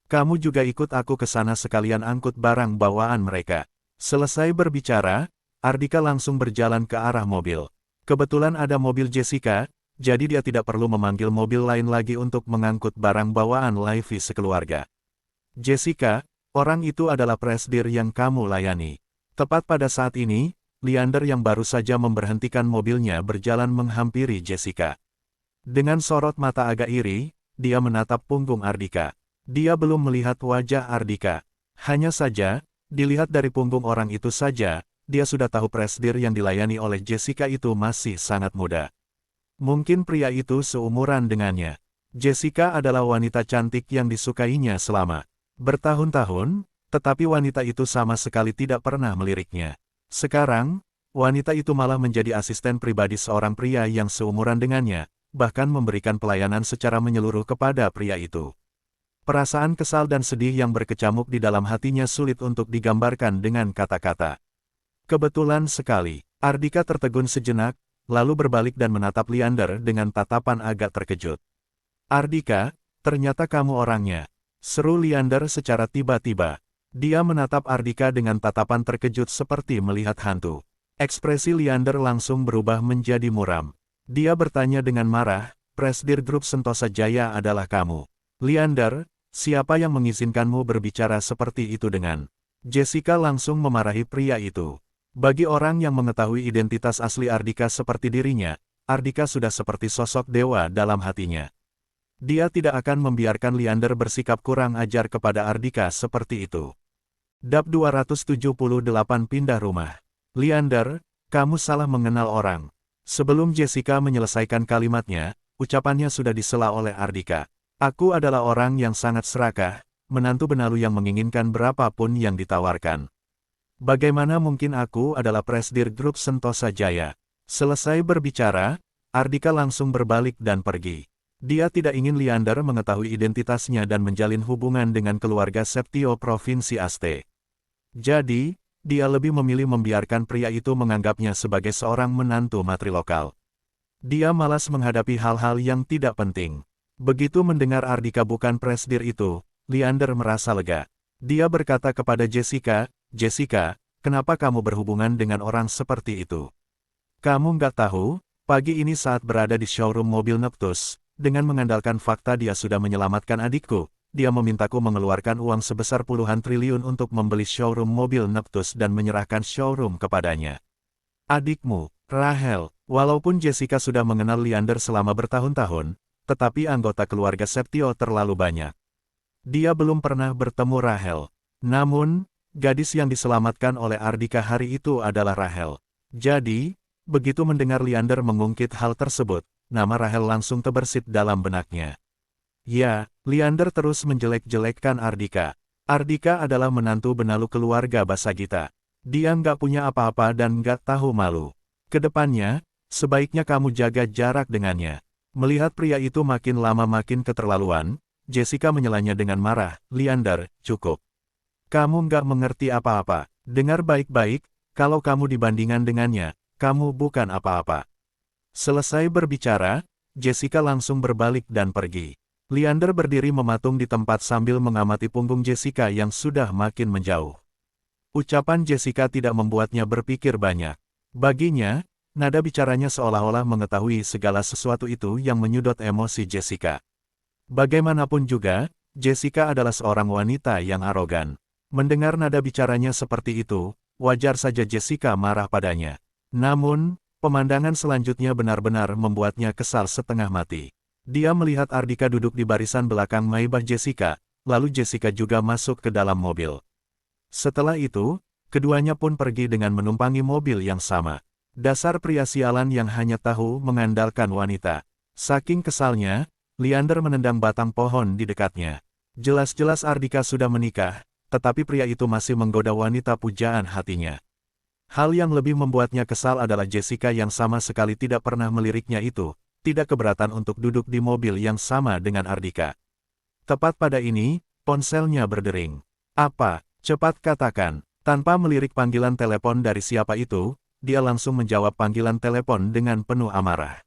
Kamu juga ikut aku ke sana sekalian angkut barang bawaan mereka. Selesai berbicara, Ardika langsung berjalan ke arah mobil. Kebetulan ada mobil Jessica, jadi dia tidak perlu memanggil mobil lain lagi untuk mengangkut barang bawaan Livy sekeluarga. Jessica, orang itu adalah presidir yang kamu layani. Tepat pada saat ini, Leander yang baru saja memberhentikan mobilnya berjalan menghampiri Jessica. Dengan sorot mata agak iri, dia menatap punggung Ardika. Dia belum melihat wajah Ardika. Hanya saja, dilihat dari punggung orang itu saja, dia sudah tahu presidir yang dilayani oleh Jessica itu masih sangat muda. Mungkin pria itu seumuran dengannya. Jessica adalah wanita cantik yang disukainya selama bertahun-tahun, tetapi wanita itu sama sekali tidak pernah meliriknya. Sekarang, wanita itu malah menjadi asisten pribadi seorang pria yang seumuran dengannya, bahkan memberikan pelayanan secara menyeluruh kepada pria itu. Perasaan kesal dan sedih yang berkecamuk di dalam hatinya sulit untuk digambarkan dengan kata-kata. Kebetulan sekali, Ardika tertegun sejenak, lalu berbalik dan menatap Leander dengan tatapan agak terkejut. Ardika, ternyata kamu orangnya, seru Leander secara tiba-tiba. Dia menatap Ardika dengan tatapan terkejut seperti melihat hantu. Ekspresi Leander langsung berubah menjadi muram. Dia bertanya dengan marah, presidir grup Sentosa Jaya adalah kamu. Leander, siapa yang mengizinkanmu berbicara seperti itu dengan? Jessica langsung memarahi pria itu. Bagi orang yang mengetahui identitas asli Ardika seperti dirinya, Ardika sudah seperti sosok dewa dalam hatinya. Dia tidak akan membiarkan Leander bersikap kurang ajar kepada Ardika seperti itu. Bab 278 pindah rumah. Leander, kamu salah mengenal orang. Sebelum Jessica menyelesaikan kalimatnya, ucapannya sudah disela oleh Ardika. Aku adalah orang yang sangat serakah, menantu benalu yang menginginkan berapapun yang ditawarkan. Bagaimana mungkin aku adalah presidir grup Sentosa Jaya? Selesai berbicara, Ardika langsung berbalik dan pergi. Dia tidak ingin Leander mengetahui identitasnya dan menjalin hubungan dengan keluarga Septio Provinsi Aste. Jadi, dia lebih memilih membiarkan pria itu menganggapnya sebagai seorang menantu matri lokal. Dia malas menghadapi hal-hal yang tidak penting. Begitu mendengar Ardika bukan presidir itu, Leander merasa lega. Dia berkata kepada Jessica, Jessica, kenapa kamu berhubungan dengan orang seperti itu? Kamu nggak tahu, pagi ini saat berada di showroom mobil Neptus, dengan mengandalkan fakta dia sudah menyelamatkan adikku, dia memintaku mengeluarkan uang sebesar puluhan triliun untuk membeli showroom mobil Neptus dan menyerahkan showroom kepadanya. Adikmu, Rahel, walaupun Jessica sudah mengenal Leander selama bertahun-tahun, tetapi anggota keluarga Septio terlalu banyak. Dia belum pernah bertemu Rahel. Namun, gadis yang diselamatkan oleh Ardika hari itu adalah Rahel. Jadi, begitu mendengar Leander mengungkit hal tersebut, nama Rahel langsung terbersit dalam benaknya. Ya, Leander terus menjelek-jelekkan Ardika. Ardika adalah menantu benalu keluarga Basagita. Dia nggak punya apa-apa dan nggak tahu malu. Kedepannya, sebaiknya kamu jaga jarak dengannya. Melihat pria itu makin lama makin keterlaluan, Jessica menyelanya dengan marah, Leander, cukup. Kamu nggak mengerti apa-apa. Dengar baik-baik, kalau kamu dibandingkan dengannya, kamu bukan apa-apa. Selesai berbicara, Jessica langsung berbalik dan pergi. Leander berdiri mematung di tempat sambil mengamati punggung Jessica yang sudah makin menjauh. Ucapan Jessica tidak membuatnya berpikir banyak. Baginya, nada bicaranya seolah-olah mengetahui segala sesuatu itu yang menyedot emosi Jessica. Bagaimanapun juga, Jessica adalah seorang wanita yang arogan. Mendengar nada bicaranya seperti itu, wajar saja Jessica marah padanya. Namun, pemandangan selanjutnya benar-benar membuatnya kesal setengah mati. Dia melihat Ardika duduk di barisan belakang Maybach Jessica, lalu Jessica juga masuk ke dalam mobil. Setelah itu, keduanya pun pergi dengan menumpangi mobil yang sama. Dasar pria sialan yang hanya tahu mengandalkan wanita. Saking kesalnya, Leander menendang batang pohon di dekatnya. Jelas-jelas Ardika sudah menikah, tetapi pria itu masih menggoda wanita pujaan hatinya. Hal yang lebih membuatnya kesal adalah Jessica yang sama sekali tidak pernah meliriknya itu, tidak keberatan untuk duduk di mobil yang sama dengan Ardika. Tepat pada ini, ponselnya berdering. Apa? Cepat katakan. Tanpa melirik panggilan telepon dari siapa itu, dia langsung menjawab panggilan telepon dengan penuh amarah.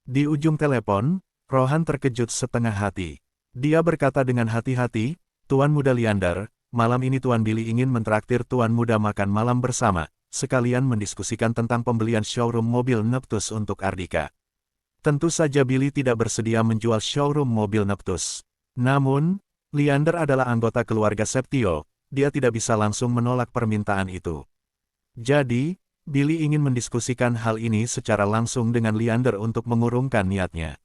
Di ujung telepon, Rohan terkejut setengah hati. Dia berkata dengan hati-hati, "Tuan Muda Leander, malam ini Tuan Billy ingin mentraktir Tuan Muda makan malam bersama, sekalian mendiskusikan tentang pembelian showroom mobil Neptus untuk Ardika." Tentu saja Billy tidak bersedia menjual showroom mobil Neptus. Namun, Leander adalah anggota keluarga Septio, dia tidak bisa langsung menolak permintaan itu. Jadi, Billy ingin mendiskusikan hal ini secara langsung dengan Leander untuk mengurungkan niatnya.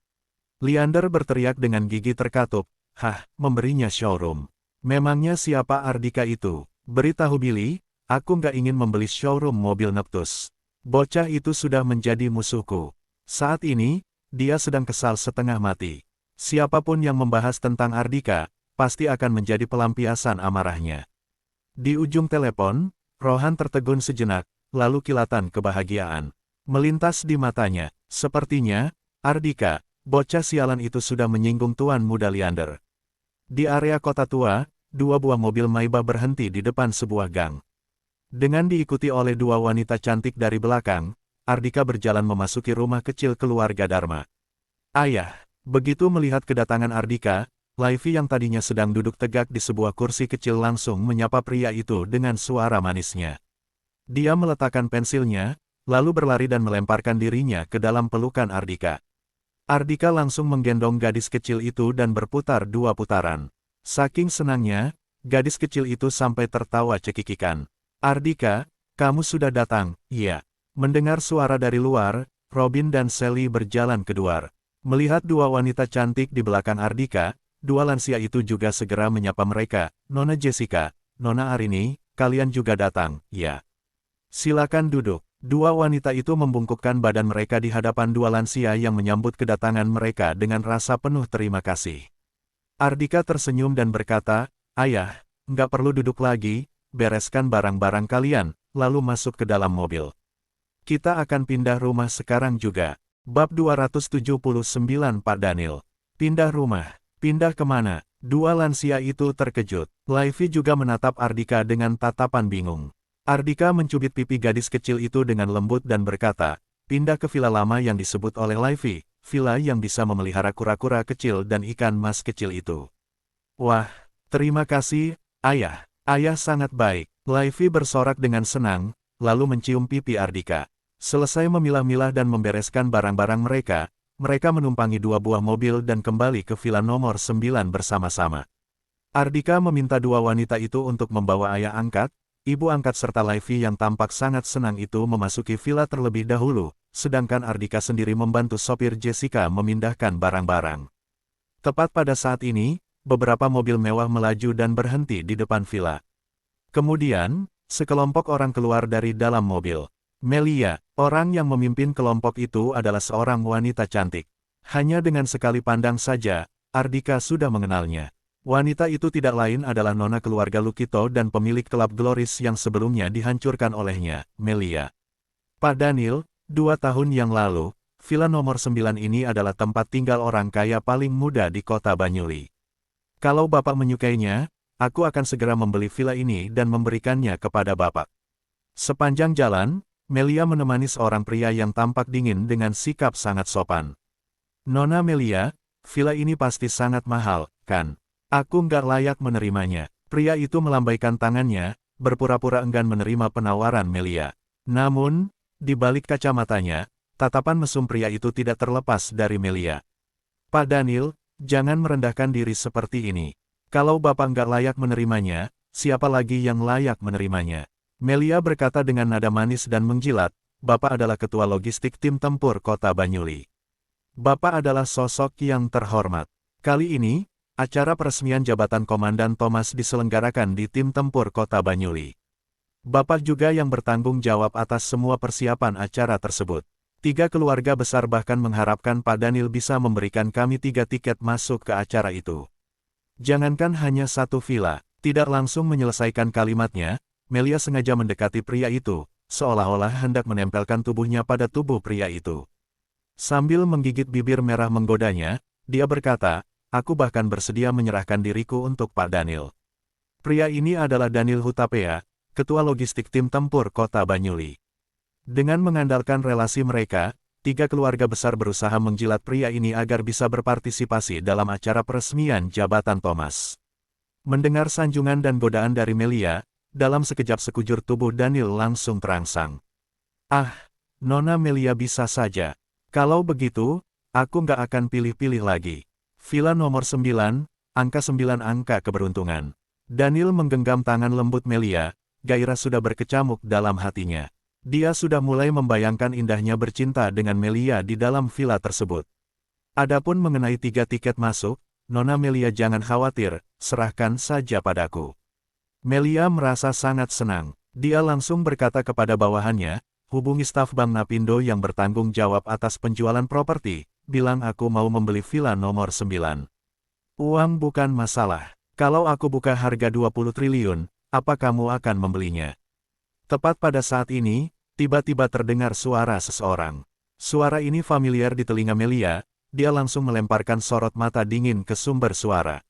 Leander berteriak dengan gigi terkatup, "Hah, memberinya showroom? Memangnya siapa Ardika itu? Beritahu Billy, aku nggak ingin membeli showroom mobil Neptus. Bocah itu sudah menjadi musuhku." Saat ini, dia sedang kesal setengah mati. Siapapun yang membahas tentang Ardika, pasti akan menjadi pelampiasan amarahnya. Di ujung telepon, Rohan tertegun sejenak, lalu kilatan kebahagiaan melintas di matanya. Sepertinya, Ardika, bocah sialan itu sudah menyinggung Tuan Muda Leander. Di area kota tua, dua buah mobil Maybach berhenti di depan sebuah gang. Dengan diikuti oleh dua wanita cantik dari belakang, Ardika berjalan memasuki rumah kecil keluarga Dharma. "Ayah." Begitu melihat kedatangan Ardika, Livy yang tadinya sedang duduk tegak di sebuah kursi kecil langsung menyapa pria itu dengan suara manisnya. Dia meletakkan pensilnya, lalu berlari dan melemparkan dirinya ke dalam pelukan Ardika. Ardika langsung menggendong gadis kecil itu dan berputar dua putaran. Saking senangnya, gadis kecil itu sampai tertawa cekikikan. "Ardika, kamu sudah datang." "Iya." Mendengar suara dari luar, Robin dan Sally berjalan keluar. Melihat dua wanita cantik di belakang Ardika, dua lansia itu juga segera menyapa mereka, "Nona Jessica, Nona Arini, kalian juga datang." "Ya." "Silakan duduk." Dua wanita itu membungkukkan badan mereka di hadapan dua lansia yang menyambut kedatangan mereka dengan rasa penuh terima kasih. Ardika tersenyum dan berkata, "Ayah, nggak perlu duduk lagi, bereskan barang-barang kalian, lalu masuk ke dalam mobil. Kita akan pindah rumah sekarang juga." Bab 279 Pak Daniel. Pindah rumah. Pindah kemana? Dua lansia itu terkejut. Livy juga menatap Ardika dengan tatapan bingung. Ardika mencubit pipi gadis kecil itu dengan lembut dan berkata, "Pindah ke villa lama yang disebut oleh Livy, villa yang bisa memelihara kura-kura kecil dan ikan mas kecil itu." "Wah, terima kasih, Ayah. Ayah sangat baik." Livy bersorak dengan senang, lalu mencium pipi Ardika. Selesai memilah-milah dan membereskan barang-barang mereka menumpangi dua buah mobil dan kembali ke villa nomor 9 bersama-sama. Ardika meminta dua wanita itu untuk membawa ayah angkat, ibu angkat serta Livy yang tampak sangat senang itu memasuki villa terlebih dahulu, sedangkan Ardika sendiri membantu sopir Jessica memindahkan barang-barang. Tepat pada saat ini, beberapa mobil mewah melaju dan berhenti di depan villa. Kemudian, sekelompok orang keluar dari dalam mobil. Melia, orang yang memimpin kelompok itu adalah seorang wanita cantik. Hanya dengan sekali pandang saja, Ardika sudah mengenalnya. Wanita itu tidak lain adalah nona keluarga Lukito dan pemilik klub Gloris yang sebelumnya dihancurkan olehnya, Melia. "Pak Daniel, 2 tahun yang lalu, villa nomor 9 ini adalah tempat tinggal orang kaya paling muda di kota Banyuli. Kalau Bapak menyukainya, aku akan segera membeli villa ini dan memberikannya kepada Bapak." Sepanjang jalan, Melia menemani seorang pria yang tampak dingin dengan sikap sangat sopan. Nona Melia, villa ini pasti sangat mahal, kan? Aku nggak layak menerimanya. Pria itu melambaikan tangannya, berpura-pura enggan menerima penawaran Melia. Namun, di balik kacamatanya, tatapan mesum pria itu tidak terlepas dari Melia. Pak Daniel, jangan merendahkan diri seperti ini. Kalau Bapak nggak layak menerimanya, siapa lagi yang layak menerimanya? Melia berkata dengan nada manis dan menjilat, Bapak adalah ketua logistik tim tempur kota Banyuli. Bapak adalah sosok yang terhormat. Kali ini, acara peresmian jabatan Komandan Thomas diselenggarakan di tim tempur kota Banyuli. Bapak juga yang bertanggung jawab atas semua persiapan acara tersebut. 3 keluarga besar bahkan mengharapkan Pak Daniel bisa memberikan kami 3 tiket masuk ke acara itu. Jangankan hanya 1 villa, tidak langsung menyelesaikan kalimatnya, Melia sengaja mendekati pria itu, seolah-olah hendak menempelkan tubuhnya pada tubuh pria itu. Sambil menggigit bibir merah menggodanya, dia berkata, aku bahkan bersedia menyerahkan diriku untuk Pak Daniel. Pria ini adalah Daniel Hutapea, ketua logistik tim tempur kota Banyuli. Dengan mengandalkan relasi mereka, 3 keluarga besar berusaha menjilat pria ini agar bisa berpartisipasi dalam acara peresmian jabatan Thomas. Mendengar sanjungan dan godaan dari Melia, dalam sekejap sekujur tubuh Daniel langsung terangsang. Ah, Nona Melia bisa saja. Kalau begitu, aku nggak akan pilih-pilih lagi. Villa nomor 9, angka 9 angka keberuntungan. Daniel menggenggam tangan lembut Melia, gairah sudah berkecamuk dalam hatinya. Dia sudah mulai membayangkan indahnya bercinta dengan Melia di dalam villa tersebut. Adapun mengenai 3 tiket masuk, Nona Melia jangan khawatir, serahkan saja padaku. Melia merasa sangat senang. Dia langsung berkata kepada bawahannya, hubungi staf Bank Napindo yang bertanggung jawab atas penjualan properti, bilang aku mau membeli villa nomor 9. Uang bukan masalah. Kalau aku buka harga 20 triliun, apa kamu akan membelinya? Tepat pada saat ini, tiba-tiba terdengar suara seseorang. Suara ini familiar di telinga Melia, dia langsung melemparkan sorot mata dingin ke sumber suara.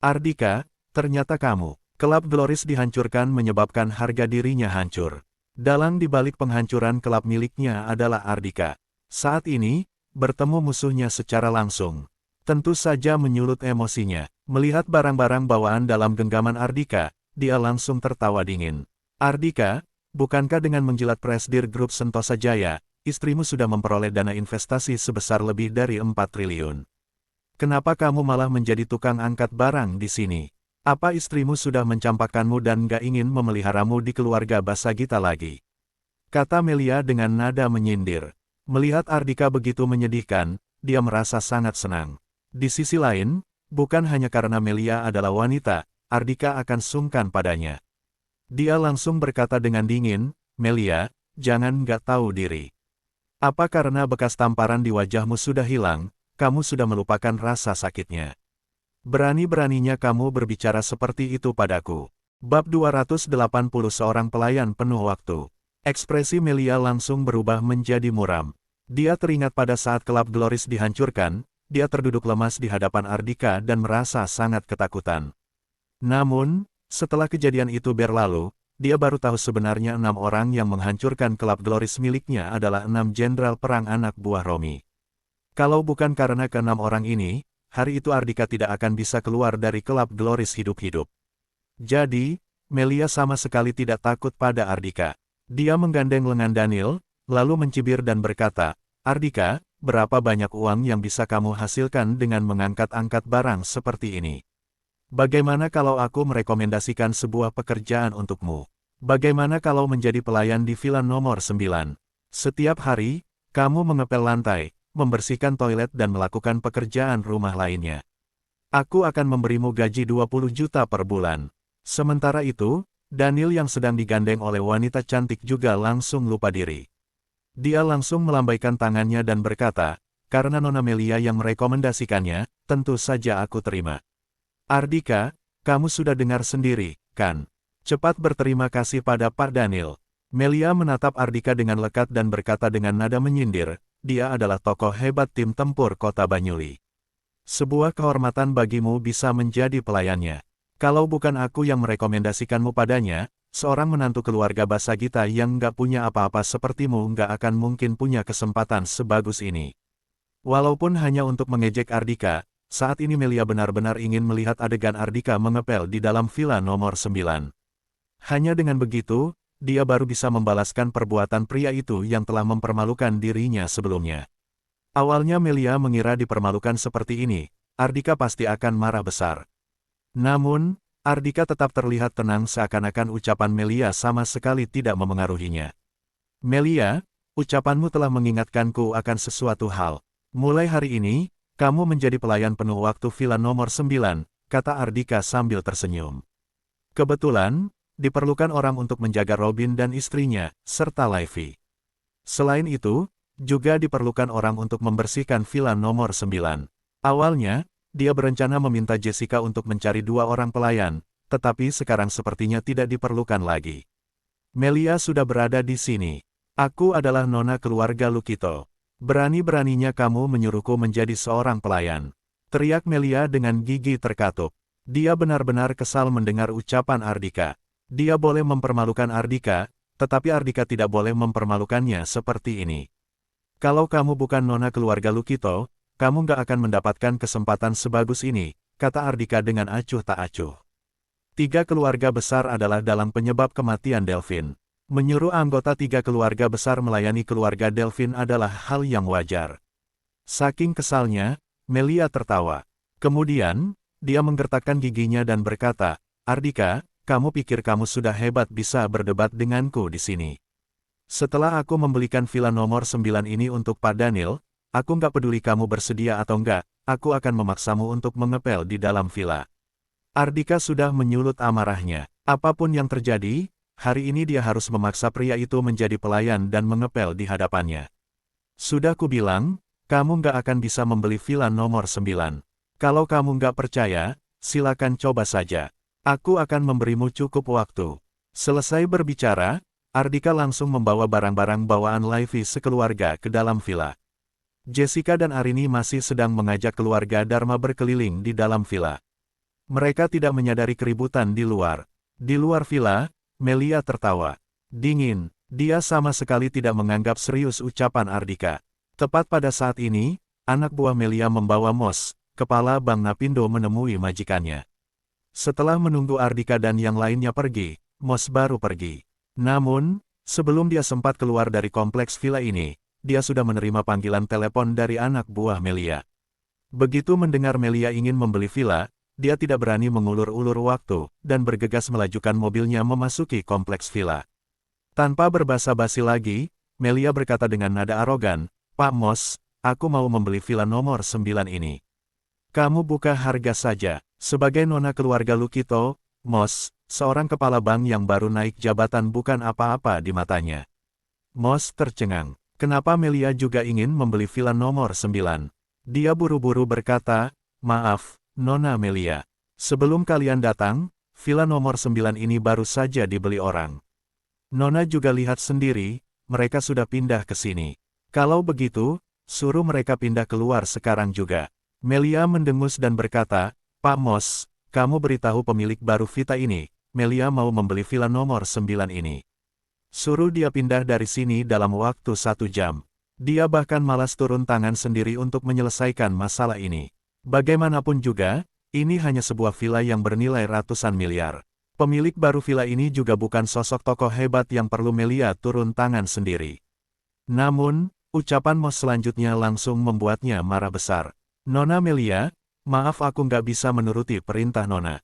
Ardika, ternyata kamu. Kelab Gloris dihancurkan menyebabkan harga dirinya hancur. Dalang di balik penghancuran kelab miliknya adalah Ardika. Saat ini, bertemu musuhnya secara langsung. Tentu saja menyulut emosinya. Melihat barang-barang bawaan dalam genggaman Ardika, dia langsung tertawa dingin. Ardika, bukankah dengan menjilat Presidir Grup Sentosa Jaya, istrimu sudah memperoleh dana investasi sebesar lebih dari 4 triliun? Kenapa kamu malah menjadi tukang angkat barang di sini? Apa istrimu sudah mencampakkanmu dan gak ingin memeliharamu di keluarga Basagita lagi? Kata Melia dengan nada menyindir. Melihat Ardika begitu menyedihkan, dia merasa sangat senang. Di sisi lain, bukan hanya karena Melia adalah wanita, Ardika akan sungkan padanya. Dia langsung berkata dengan dingin, Melia, jangan gak tahu diri. Apa karena bekas tamparan di wajahmu sudah hilang, kamu sudah melupakan rasa sakitnya? Berani-beraninya kamu berbicara seperti itu padaku. Bab 280 seorang pelayan penuh waktu. Ekspresi Melia langsung berubah menjadi muram. Dia teringat pada saat kelab Gloris dihancurkan, dia terduduk lemas di hadapan Ardika dan merasa sangat ketakutan. Namun, setelah kejadian itu berlalu, dia baru tahu sebenarnya 6 orang yang menghancurkan kelab Gloris miliknya adalah 6 jenderal perang anak buah Romi. Kalau bukan karena ke-6 orang ini, hari itu Ardika tidak akan bisa keluar dari kelab Gloris hidup-hidup. Jadi, Melia sama sekali tidak takut pada Ardika. Dia menggandeng lengan Daniel, lalu mencibir dan berkata, Ardika, berapa banyak uang yang bisa kamu hasilkan dengan mengangkat-angkat barang seperti ini? Bagaimana kalau aku merekomendasikan sebuah pekerjaan untukmu? Bagaimana kalau menjadi pelayan di villa nomor 9? Setiap hari, kamu mengepel lantai, membersihkan toilet dan melakukan pekerjaan rumah lainnya. Aku akan memberimu gaji 20 juta per bulan. Sementara itu, Daniel yang sedang digandeng oleh wanita cantik juga langsung lupa diri. Dia langsung melambaikan tangannya dan berkata, karena Nona Melia yang merekomendasikannya, tentu saja aku terima. Ardika, kamu sudah dengar sendiri, kan? Cepat berterima kasih pada Pak Daniel. Melia menatap Ardika dengan lekat dan berkata dengan nada menyindir, dia adalah tokoh hebat tim tempur kota Banyuli. Sebuah kehormatan bagimu bisa menjadi pelayannya. Kalau bukan aku yang merekomendasikanmu padanya, seorang menantu keluarga Basagita yang nggak punya apa-apa sepertimu nggak akan mungkin punya kesempatan sebagus ini. Walaupun hanya untuk mengejek Ardika, saat ini Melia benar-benar ingin melihat adegan Ardika mengepel di dalam villa nomor 9. Hanya dengan begitu, dia baru bisa membalaskan perbuatan pria itu yang telah mempermalukan dirinya sebelumnya. Awalnya Melia mengira dipermalukan seperti ini, Ardika pasti akan marah besar. Namun, Ardika tetap terlihat tenang seakan-akan ucapan Melia sama sekali tidak memengaruhinya. Melia, ucapanmu telah mengingatkanku akan sesuatu hal. Mulai hari ini, kamu menjadi pelayan penuh waktu villa nomor 9, kata Ardika sambil tersenyum. Kebetulan, diperlukan orang untuk menjaga Robin dan istrinya, serta Livy. Selain itu, juga diperlukan orang untuk membersihkan villa nomor 9. Awalnya, dia berencana meminta Jessica untuk mencari 2 orang pelayan, tetapi sekarang sepertinya tidak diperlukan lagi. Melia sudah berada di sini. Aku adalah nona keluarga Lukito. Berani-beraninya kamu menyuruhku menjadi seorang pelayan. Teriak Melia dengan gigi terkatup. Dia benar-benar kesal mendengar ucapan Ardika. Dia boleh mempermalukan Ardika, tetapi Ardika tidak boleh mempermalukannya seperti ini. Kalau kamu bukan nona keluarga Lukito, kamu gak akan mendapatkan kesempatan sebagus ini, kata Ardika dengan acuh tak acuh. 3 keluarga besar adalah dalam penyebab kematian Delphine. Menyuruh anggota 3 keluarga besar melayani keluarga Delphine adalah hal yang wajar. Saking kesalnya, Melia tertawa. Kemudian, dia menggertakkan giginya dan berkata, Ardika, kamu pikir kamu sudah hebat bisa berdebat denganku di sini. Setelah aku membelikan villa nomor 9 ini untuk Pak Daniel, aku nggak peduli kamu bersedia atau enggak, aku akan memaksamu untuk mengepel di dalam villa. Ardika sudah menyulut amarahnya. Apapun yang terjadi, hari ini dia harus memaksa pria itu menjadi pelayan dan mengepel di hadapannya. Sudah kubilang, kamu nggak akan bisa membeli villa nomor 9. Kalau kamu nggak percaya, silakan coba saja. Aku akan memberimu cukup waktu. Selesai berbicara, Ardika langsung membawa barang-barang bawaan Livy sekeluarga ke dalam villa. Jessica dan Arini masih sedang mengajak keluarga Dharma berkeliling di dalam villa. Mereka tidak menyadari keributan di luar. Di luar villa, Melia tertawa. Dingin, dia sama sekali tidak menganggap serius ucapan Ardika. Tepat pada saat ini, anak buah Melia membawa Mos, kepala Bank Napindo menemui majikannya. Setelah menunggu Ardika dan yang lainnya pergi, Mos baru pergi. Namun, sebelum dia sempat keluar dari kompleks villa ini, dia sudah menerima panggilan telepon dari anak buah Melia. Begitu mendengar Melia ingin membeli villa, dia tidak berani mengulur-ulur waktu, dan bergegas melajukan mobilnya memasuki kompleks villa. Tanpa berbasa-basi lagi, Melia berkata dengan nada arogan, Pak Mos, aku mau membeli villa nomor 9 ini. Kamu buka harga saja. Sebagai nona keluarga Lukito, Mos, seorang kepala bank yang baru naik jabatan bukan apa-apa di matanya. Mos tercengang. Kenapa Melia juga ingin membeli villa nomor 9? Dia buru-buru berkata, maaf, Nona Melia. Sebelum kalian datang, villa nomor 9 ini baru saja dibeli orang. Nona juga lihat sendiri, mereka sudah pindah ke sini. Kalau begitu, suruh mereka pindah keluar sekarang juga. Melia mendengus dan berkata, Pak Mos, kamu beritahu pemilik baru villa ini, Melia mau membeli villa nomor 9 ini. Suruh dia pindah dari sini dalam waktu 1 jam. Dia bahkan malas turun tangan sendiri untuk menyelesaikan masalah ini. Bagaimanapun juga, ini hanya sebuah villa yang bernilai ratusan miliar. Pemilik baru villa ini juga bukan sosok tokoh hebat yang perlu Melia turun tangan sendiri. Namun, ucapan Mos selanjutnya langsung membuatnya marah besar. Nona Melia, maaf aku nggak bisa menuruti perintah Nona.